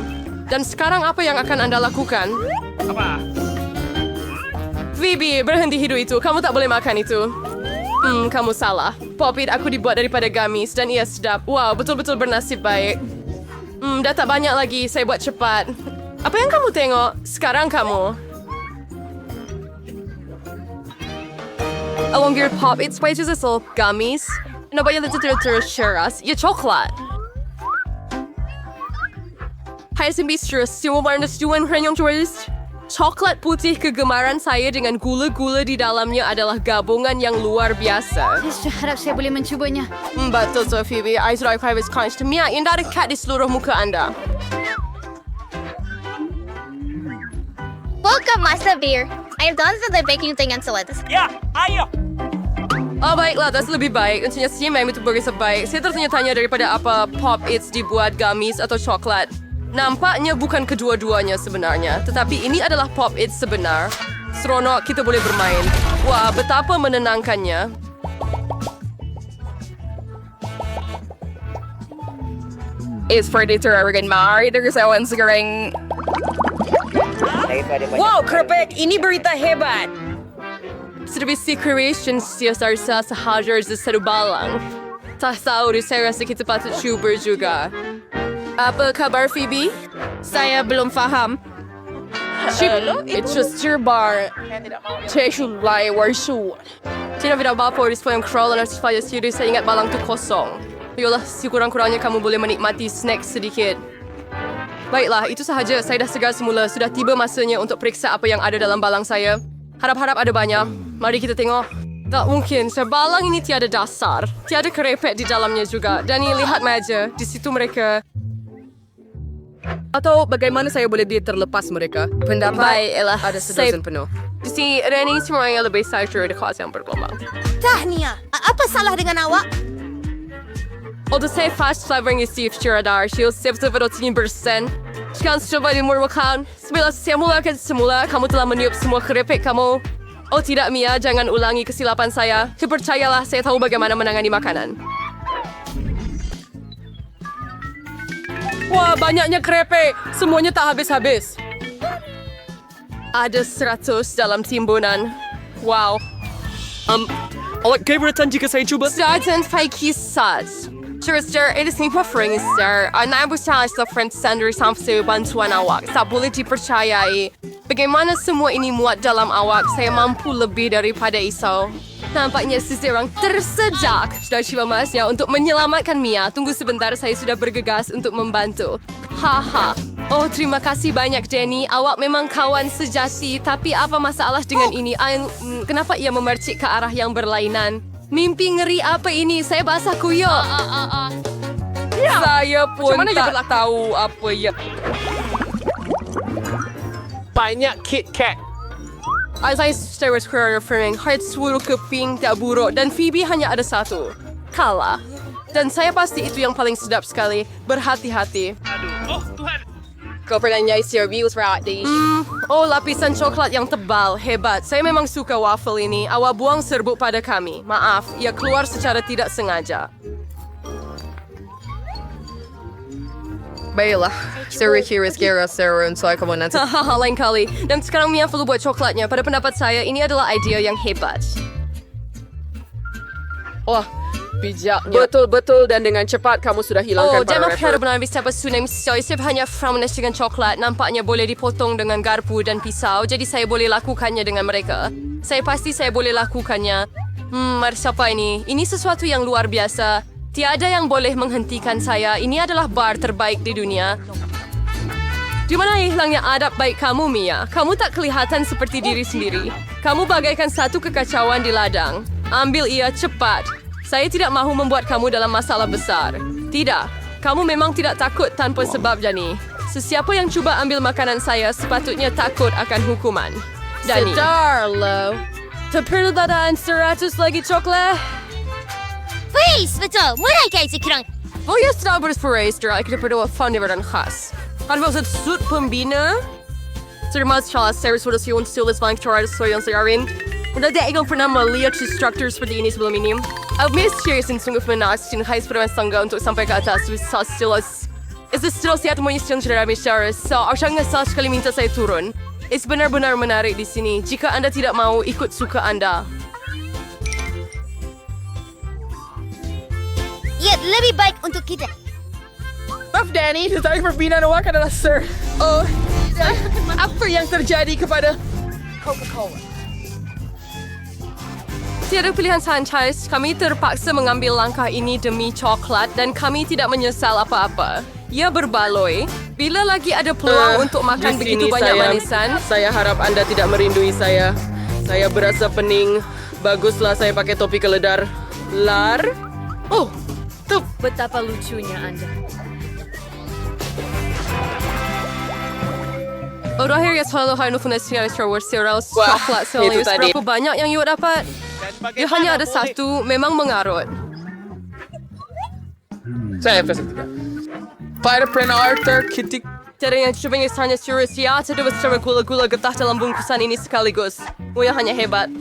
Dan sekarang apa yang akan Anda lakukan? Apa? Phoebe, berhenti hidup itu. Kamu tak boleh makan itu. Kamu salah. Pop-It aku dibuat daripada gamis dan ia sedap. Wow, betul-betul bernasib baik. Dah tak banyak lagi. Saya buat cepat. Apa yang kamu tengok? Sekarang kamu. Alongir Pop-It spices asal gamis. Nampaknya terus ya coklat. Hai sembistru, semua warna sejuan renyong tourist. Coklat putih kegemaran saya dengan gula-gula di dalamnya adalah gabungan yang luar biasa. Saya harap saya boleh mencubanya. Betul, so Phoebe. I sudah private conch to Mia. Indah dekat di seluruh muka Anda. Welcome, Master Beer. I have done the baking thing and so let us. Ya, ayo. Oh baiklah, that's lebih baik. Untungnya siapa itu begitu baik. Saya tertanya-tanya daripada apa Pop-Its dibuat gamis atau coklat. Nampaknya bukan kedua-duanya sebenarnya. Tetapi ini adalah Pop-Its sebenar. Seronok kita boleh bermain. Wah, betapa menenangkannya. It's Predator Oregon Mari. Terkesawan sekarang. Wow, Krepek, ini berita hebat. Servisi creation siasarsa sehajar seseru balang. Tak tahu saya rasa kita patut cuba juga. Apa kabar Phoebe? Saya belum faham. It's just bar. Lai warsu. Tidak ada apa-apa di sepanjang crawl dan supaya saya ingat balang tu kosong. Yolah, sekurang-kurangnya kamu boleh menikmati snack sedikit. Baiklah, itu sahaja. Saya dah segar semula. Sudah tiba masanya untuk periksa apa yang ada dalam balang saya. Harap-harap ada banyak. Mari kita tengok. Tak mungkin, sebalang ini tiada dasar. Tiada kerepet di dalamnya juga. Dan ini lihat meja. Di situ mereka. Atau bagaimana saya boleh terlepas mereka? Pendapat baiklah, ada sedozen penuh. Di sini, Reni semuanya lebih sayur di kelas yang bergelombang. Tahnia, apa salah dengan awak? Untuk saya fast flavoring isi radar, shield 70% Sekarang coba dimurmukan. Sebelum saya mulakan semula, kamu telah meniup semua keripik kamu. Oh tidak, Mia, jangan ulangi kesilapan saya. Percayalah, saya tahu bagaimana menangani makanan. Wah, banyaknya keripik. Semuanya tak habis-habis. Ada 100 dalam timbunan. Wow. Awak keberatan jika saya cuba? Sergeant Faiki Saz. Sir, it is preferring, sir. Ang berusaha sa friend sender sampai bantuan awak. Tak boleh dipercayai. Bagaimana semua ini muat dalam awak? Saya mampu lebih daripada isau. Nampaknya seseorang tersedak. Sudah cuba masnya untuk menyelamatkan Mia. Tunggu sebentar, saya sudah bergegas untuk membantu. Haha. Oh, terima kasih banyak, Jenny. Awak memang kawan sejati. Tapi apa masalah dengan ini? Kenapa ia memercik ke arah yang berlainan? Mimpi ngeri apa ini? Saya basah kuyup. Ya. Saya pun tak tahu apa ya. Banyak KitKat. Saya referring heart seluruh keping tak buruk dan Phoebe hanya ada satu. Kalah. Dan saya pasti itu yang paling sedap sekali. Berhati-hati. Oh, Tuhan. Kau pernah nyai Sirvius Rati? Oh, lapisan coklat yang tebal. Hebat. Saya memang suka waffle ini. Awak buang serbuk pada kami. Maaf, ia keluar secara tidak sengaja. Baiklah. Siri Kiris Gara Sarah untuk kamu nanti. Lain kali. Dan sekarang Mia perlu buat coklatnya. Pada pendapat saya, ini adalah idea yang hebat. Wah, bijaknya. Betul-betul dan dengan cepat kamu sudah hilangkan para rapper. Benar bisa bersunai misal hanya frownes dengan coklat. Nampaknya boleh dipotong dengan garpu dan pisau. Jadi saya boleh lakukannya dengan mereka. Saya pasti saya boleh lakukannya. Mari siapa ini? Ini sesuatu yang luar biasa. Tiada yang boleh menghentikan saya. Ini adalah bar terbaik di dunia. Di mana hilangnya adab baik kamu, Mia? Kamu tak kelihatan seperti diri sendiri. Kamu bagaikan satu kekacauan di ladang. Ambil ia cepat. Saya tidak mahu membuat kamu dalam masalah besar. Tidak. Kamu memang tidak takut tanpa sebab, Dani. Sesiapa yang cuba ambil makanan saya sepatutnya takut akan hukuman. Dani. Sedar, lo. Terperluan 100 lagi coklat. Please, betul. Mulai kayak sekarang. Oh ya, sedang berserai. Kita berdua founder dan khas. Kan maksud sud pembina? Terima kasih, saya sudah siap tulis bank cara yang saya rin. Udah dia pernah melihat struktur seperti ini sebelum ini. Serius dan sungguh menarik dan high perempuan sangga untuk sampai ke atas. Stilos. Itu stilos sihat menyiapkan cerita misalnya. Arsang ngesal sekali minta saya turun. Itu benar-benar menarik di sini. Jika anda tidak mau ikut suka anda. Ya, lebih baik untuk kita. Maaf, Danny. Tetapi perbinaan awak adalah Sir. Oh, apa yang terjadi kepada Coca-Cola? Tiada pilihan franchise, kami terpaksa mengambil langkah ini demi coklat dan kami tidak menyesal apa-apa. Ia berbaloi. Bila lagi ada peluang untuk makan begitu banyak manisan. Saya harap anda tidak merindui saya. Saya berasa pening. Baguslah saya pakai topi keledar. Lar? Oh, tuh. Betapa lucunya Anda. Terakhir ya selalu harus menasihat Star Wars Cereals coklat selalu. Berapa banyak yang you dapat? Dia hanya ada satu, memang mengarut. Saya pesan juga. Para pernah Arthur, Kitty. Tiada yang coba hanya serius. Ya, tidak bersama gula-gula getah dalam bungkusan ini sekaligus. Muya hanya hebat.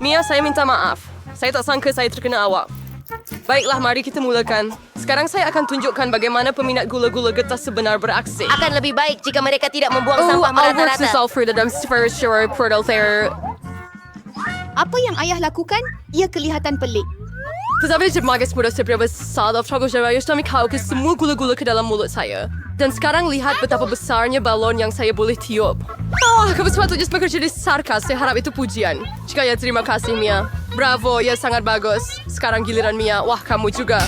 Mia, saya minta maaf. Saya tak sangka saya terkena awak. Baiklah, mari kita mulakan. Sekarang saya akan tunjukkan bagaimana peminat gula-gula getah sebenar beraksi. Akan lebih baik jika mereka tidak membuang sampah merata-rata. Apa yang ayah lakukan? Ia kelihatan pelik. Tetapi jemaah muda seberapa besar of trouble saya kami kau ke semua gula-gula ke dalam mulut saya. Dan sekarang lihat betapa besarnya balon yang saya boleh tiup. Kamu sepatutnya bekerja di sarkas. Saya harap itu pujian. Jika ya, terima kasih, Mia. Bravo, ya sangat bagus. Sekarang giliran Mia. Wah, kamu juga.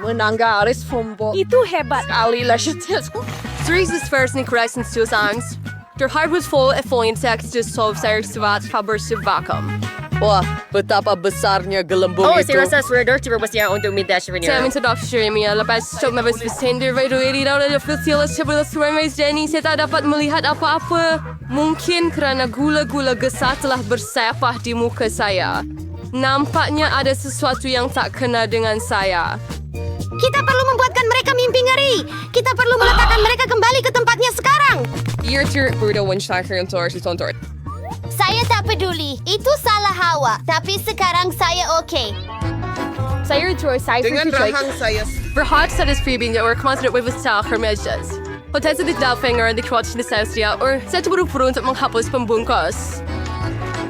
Menanggaris Fumbo. Itu hebat. Sekali lah. Series is first in Crescent Susans. Der heart was full of flying text to solve saya sevat faber vacuum. Wah, betapa besarnya gelembung itu. Saya rasa Swerdor tiba bersiap untuk minta souvenir. Saya minta maaf, Mia. Lepas coba bersender radio dan official sebelah Swedish Jenny, saya tak dapat melihat apa-apa. Mungkin kerana gula-gula gesah telah bersepah di muka saya. Nampaknya ada sesuatu yang tak kena dengan saya. Kita perlu membuatkan mereka mimpi ngeri. Kita perlu meletakkan mereka kembali ke tempatnya sekarang. Saya tak peduli. Itu salah Hawa. Tapi sekarang saya okey. Saya enjoy saya Dengan rahang saya. Berhad sa describing that we're confident with style hermejas. Potensi di Dalfinger di crotch necessity or saya terburu-buru untuk menghapus pembungkus.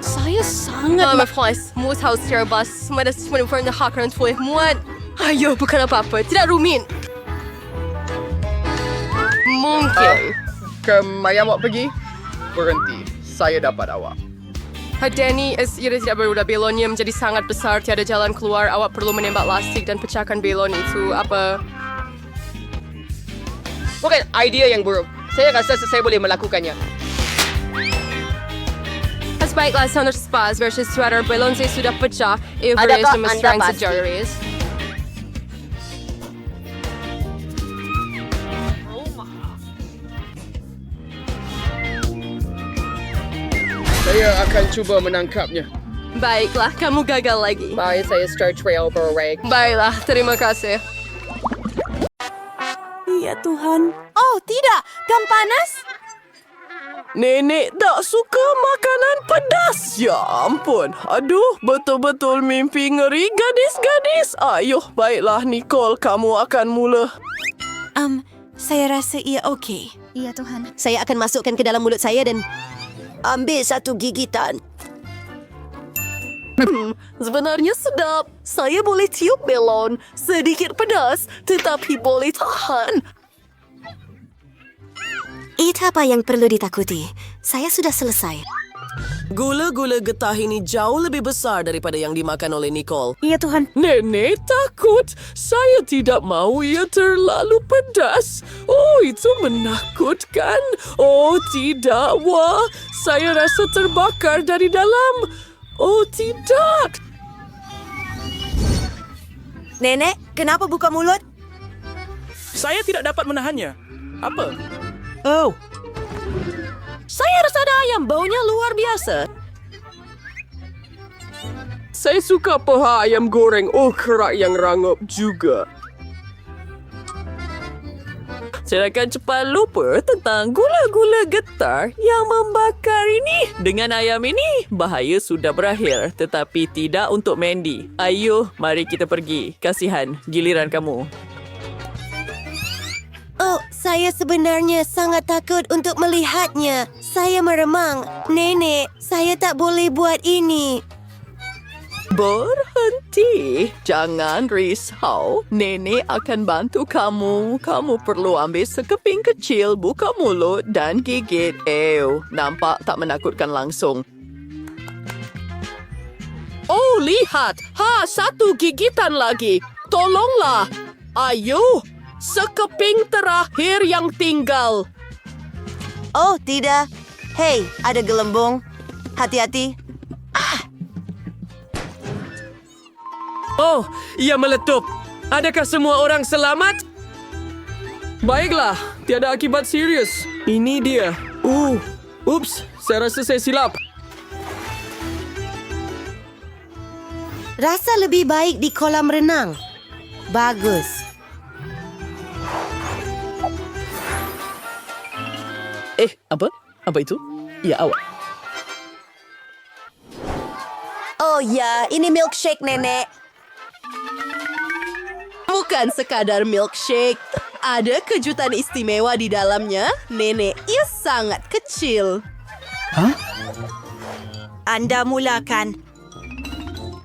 Saya sangat maflas. Mus haus terbas. Medas menufur na hacker untuk muat. Ayo, bukan apa-apa. Tidak rumit. Mungkin. Kemaya mau pergi? Berhenti. Saya dapat awak. Danny, ia tidak berudah belonnya menjadi sangat besar. Tiada jalan keluar. Awak perlu menembak lastik dan pecahkan belon itu. Apa? Bukan idea yang buruk. Saya rasa saya boleh melakukannya. Baiklah, Sonar Spas versus sweater belon saya sudah pecah. Everest Adakah nama anda strength pasti? sejaris. Saya akan cuba menangkapnya. Baiklah, kamu gagal lagi. Baik, saya start trail berorek. Baiklah, terima kasih. Ya Tuhan. Oh, tidak. Gam panas? Nenek tak suka makanan pedas. Ya ampun. Aduh, betul-betul mimpi ngeri gadis-gadis. Ayuh, baiklah Nicole, kamu akan mula. Saya rasa ia okey. Ya Tuhan. Saya akan masukkan ke dalam mulut saya dan ambil satu gigitan. Sebenarnya sedap. Saya boleh tiup belon. Sedikit pedas, tetapi boleh tahan. Itu apa yang perlu ditakuti. Saya sudah selesai. Gula-gula getah ini jauh lebih besar daripada yang dimakan oleh Nicole. Iya Tuhan. Nenek takut. Saya tidak mau ia terlalu pedas. Oh, itu menakutkan. Oh, tidak. Wah, saya rasa terbakar dari dalam. Oh, tidak. Nenek, kenapa buka mulut? Saya tidak dapat menahannya. Apa? Oh. Saya rasa ada ayam. Baunya luar biasa. Saya suka paha ayam goreng. Oh, kerak yang rangup juga. Saya akan cepat lupa tentang gula-gula getar yang membakar ini. Dengan ayam ini, bahaya sudah berakhir. Tetapi tidak untuk Mandy. Ayo, mari kita pergi. Kasihan, giliran kamu. Oh, saya sebenarnya sangat takut untuk melihatnya. Saya meremang. Nenek, saya tak boleh buat ini. Berhenti. Jangan risau. Nenek akan bantu kamu. Kamu perlu ambil sekeping kecil, buka mulut dan gigit. Nampak tak menakutkan langsung. Oh, lihat. Satu gigitan lagi. Tolonglah. Ayo. Sekeping terakhir yang tinggal. Oh, tidak. Hei, ada gelembung. Hati-hati. Oh, ia meletup. Adakah semua orang selamat? Baiklah, tiada akibat serius. Ini dia. Ups, saya rasa saya silap. Rasa lebih baik di kolam renang. Bagus. Apa? Apa itu? Ya, awak. Oh ya, ini milkshake, Nenek. Bukan sekadar milkshake. Ada kejutan istimewa di dalamnya. Nenek, ia sangat kecil. Anda mulakan.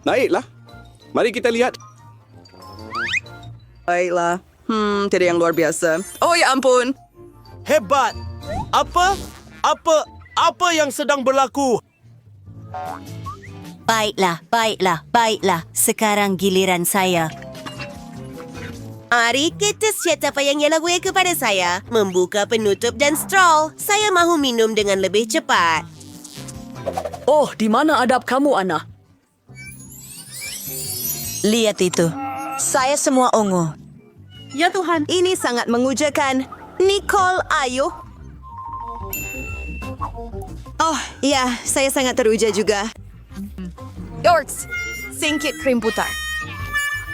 Naiklah. Mari kita lihat. Baiklah. Tidak yang luar biasa. Oh ya ampun. Hebat. Apa yang sedang berlaku? Baiklah. Sekarang giliran saya. Mari kita set apa yang ia lakukan kepada saya. Membuka penutup dan straw. Saya mahu minum dengan lebih cepat. Oh, di mana adab kamu, Ana? Lihat itu. Saya semua ungu. Ya Tuhan. Ini sangat mengujakan. Nicole, ayo. Oh, ya. Saya sangat teruja juga. Yorks, singkit krim putar.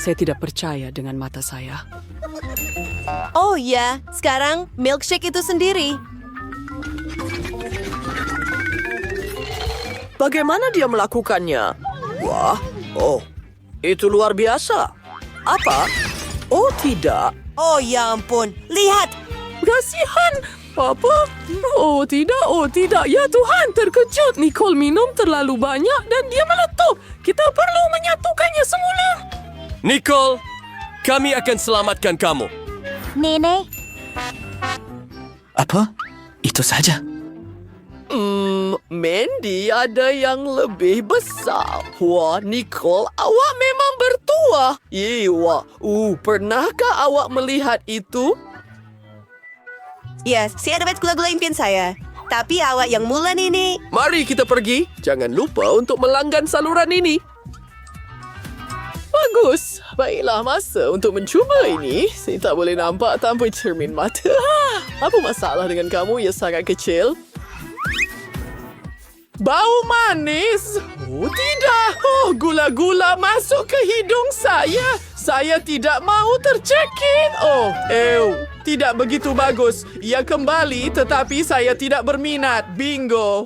Saya tidak percaya dengan mata saya. Oh ya, sekarang milkshake itu sendiri. Bagaimana dia melakukannya? Wah, itu luar biasa. Apa? Oh, tidak. Oh ya ampun, lihat. Kasihan. Apa? Oh, tidak. Ya Tuhan, terkejut. Nicole minum terlalu banyak dan dia meletup. Kita perlu menyatukannya semula. Nicole, kami akan selamatkan kamu. Nenek, Apa? Itu saja. Mandy ada yang lebih besar. Wah, Nicole, awak memang bertuah. Iwa, pernahkah awak melihat itu? Ya, saya dapat gula-gula impian saya. Tapi awak yang mula ini. Mari kita pergi. Jangan lupa untuk melanggan saluran ini. Bagus. Baiklah, masa untuk mencuba ini. Saya tak boleh nampak tanpa cermin mata. Apa masalah dengan kamu? Ia sangat kecil. Bau manis. Oh, tidak. Oh, gula-gula masuk ke hidung saya. Saya tidak mahu tercekik. Oh, tidak begitu bagus. Ia kembali tetapi saya tidak berminat. Bingo.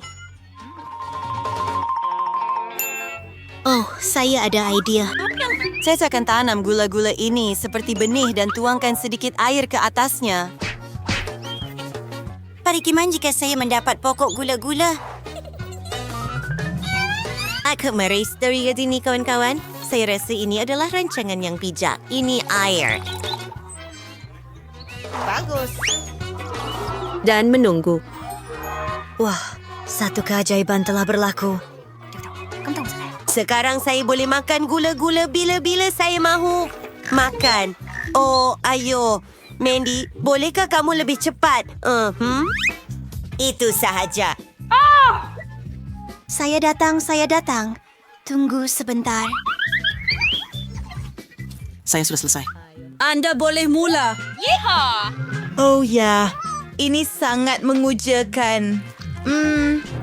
Oh, saya ada idea. Saya akan tanam gula-gula ini seperti benih dan tuangkan sedikit air ke atasnya. Bagaimana jika saya mendapat pokok gula-gula? Aku meris dari sini, kawan-kawan. Saya rasa ini adalah rancangan yang bijak. Ini air. Bagus. Dan menunggu. Wah, satu keajaiban telah berlaku. Sekarang saya boleh makan gula-gula bila-bila saya mahu makan. Oh, ayo. Mandy, bolehkah kamu lebih cepat? Itu sahaja. Saya datang. Tunggu sebentar. Saya sudah selesai. Anda boleh mula. Oh ya, ini sangat mengujakan.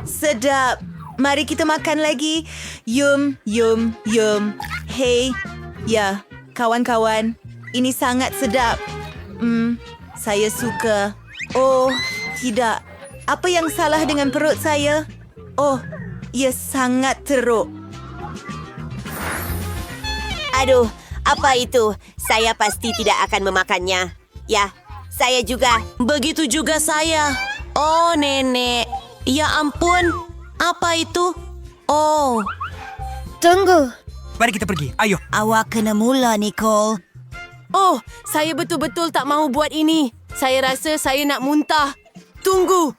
Sedap. Mari kita makan lagi. Yum. Hey, ya, kawan-kawan. Ini sangat sedap. Saya suka. Oh, tidak. Apa yang salah dengan perut saya? Oh, ia sangat teruk. Aduh, apa itu? Saya pasti tidak akan memakannya. Ya, saya juga. Begitu juga saya. Oh, nenek. Ya ampun. Apa itu? Oh. Tunggu. Mari kita pergi. Ayo. Awak kena mula, Nicole. Oh, saya betul-betul tak mahu buat ini. Saya rasa saya nak muntah. Tunggu.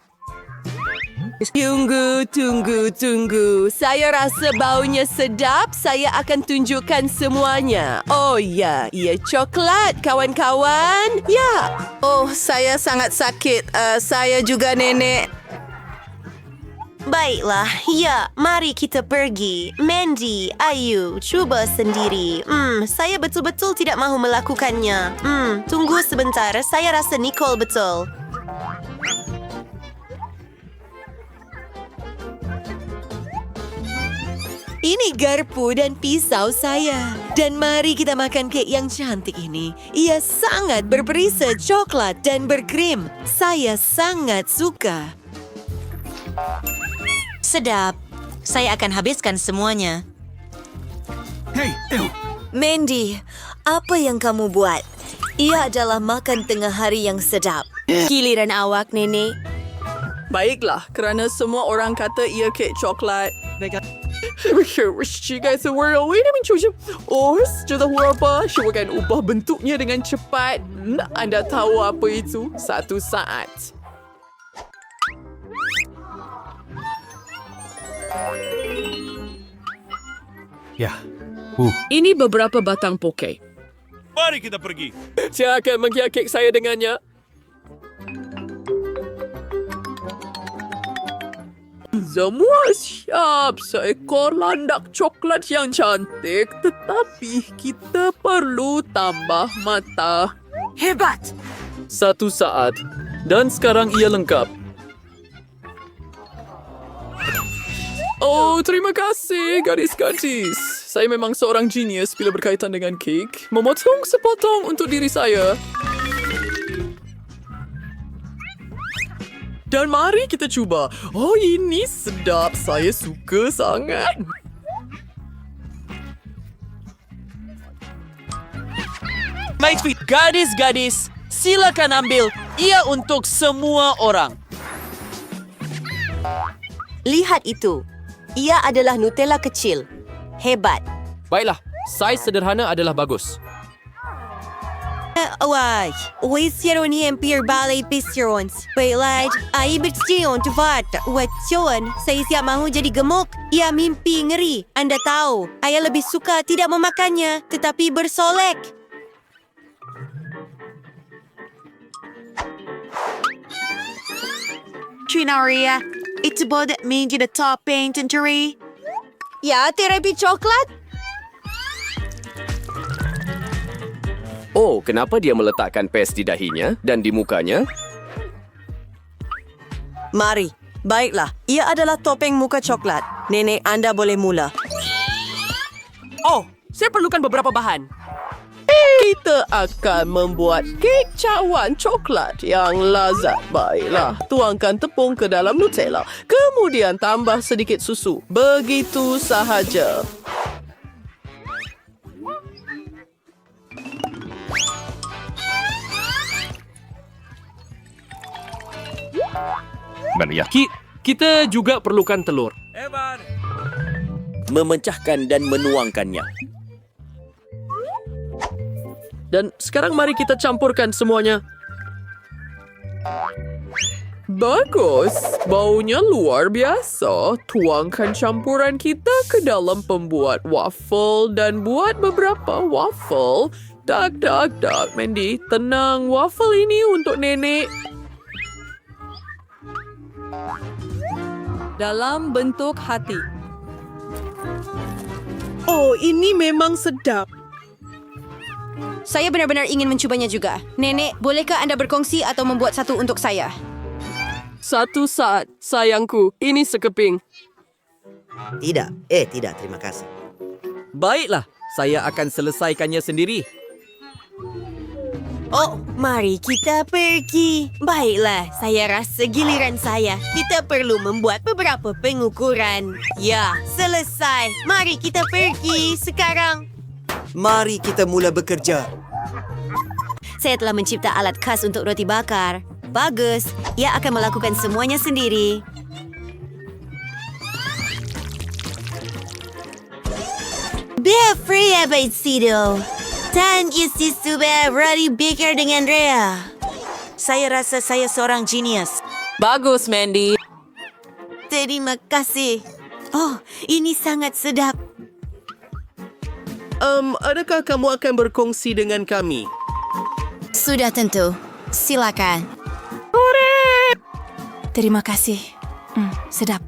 Tunggu. Saya rasa baunya sedap. Saya akan tunjukkan semuanya. Oh ya, ia coklat, kawan-kawan. Ya. Oh, saya sangat sakit. Saya juga, nenek. Baiklah, ya, mari kita pergi. Mandy, ayo, cuba sendiri. Saya betul-betul tidak mahu melakukannya. Tunggu sebentar, saya rasa Nicole betul. Ini garpu dan pisau saya. Dan mari kita makan kek yang cantik ini. Ia sangat berperisa coklat dan berkrim. Saya sangat suka. Sedap. Saya akan habiskan semuanya. Hei, Mandy, apa yang kamu buat? Ia adalah makan tengah hari yang sedap. Giliran awak, nenek. Baiklah, kerana semua orang kata ia kek coklat. Guys, ini mencuci. Oh, sudah apa? Saya akan ubah bentuknya dengan cepat. Anda tahu apa itu? Satu saat. Ya. Ini beberapa batang poke. Mari kita pergi. Saya akan menghias kek saya dengannya. Semua siap. Seekor landak coklat yang cantik. Tetapi kita perlu tambah mata. Hebat! Satu saat. Dan sekarang ia lengkap. Oh, terima kasih, gadis-gadis. Saya memang seorang genius bila berkaitan dengan kek. Memotong sepotong untuk diri saya. Dan mari kita cuba. Oh, ini sedap. Saya suka sangat. My tweet, gadis-gadis, silakan ambil. Ia untuk semua orang. Lihat itu. Ia adalah Nutella kecil. Hebat. Baiklah, saiz sederhana adalah bagus. Why? Wisiron empire ballet pisirons. Baiklah, ibig sabihin cepat. Wajon, saya siap mahu jadi gemuk. Ia mimpi ngeri. Anda tahu, ayah lebih suka tidak memakannya, tetapi bersolek. Trinaria, itu boleh menjadi topping tentury. Ya, terapi coklat? Oh, kenapa dia meletakkan pes di dahinya dan di mukanya? Mari. Baiklah, ia adalah topeng muka coklat. Nenek Anda boleh mula. Oh, saya perlukan beberapa bahan. Kita akan membuat kek cawan coklat yang lazat. Baiklah, tuangkan tepung ke dalam Nutella. Kemudian tambah sedikit susu. Begitu sahaja. Kita juga perlukan telur. Memecahkan dan menuangkannya. Dan sekarang mari kita campurkan semuanya. Bagus, baunya luar biasa. Tuangkan campuran kita ke dalam pembuat waffle dan buat beberapa waffle. Dak, Mandy, tenang. Waffle ini untuk nenek. Dalam bentuk hati. Oh, ini memang sedap. Saya benar-benar ingin mencubanya juga. Nenek, bolehkah Anda berkongsi atau membuat satu untuk saya? Satu saat, sayangku. Ini sekeping. Tidak, terima kasih. Baiklah, saya akan selesaikannya sendiri. Oh, mari kita pergi. Baiklah, saya rasa giliran saya. Kita perlu membuat beberapa pengukuran. Ya, selesai. Mari kita pergi sekarang. Mari kita mula bekerja. Saya telah mencipta alat khas untuk roti bakar. Bagus, ia akan melakukan semuanya sendiri. Biar free abad sido. Dan isi sudah roti bakar dengan Rea. Saya rasa saya seorang genius. Bagus, Mandy. Terima kasih. Oh, ini sangat sedap. Adakah kamu akan berkongsi dengan kami? Sudah tentu. Silakan. Terima kasih. Sedap.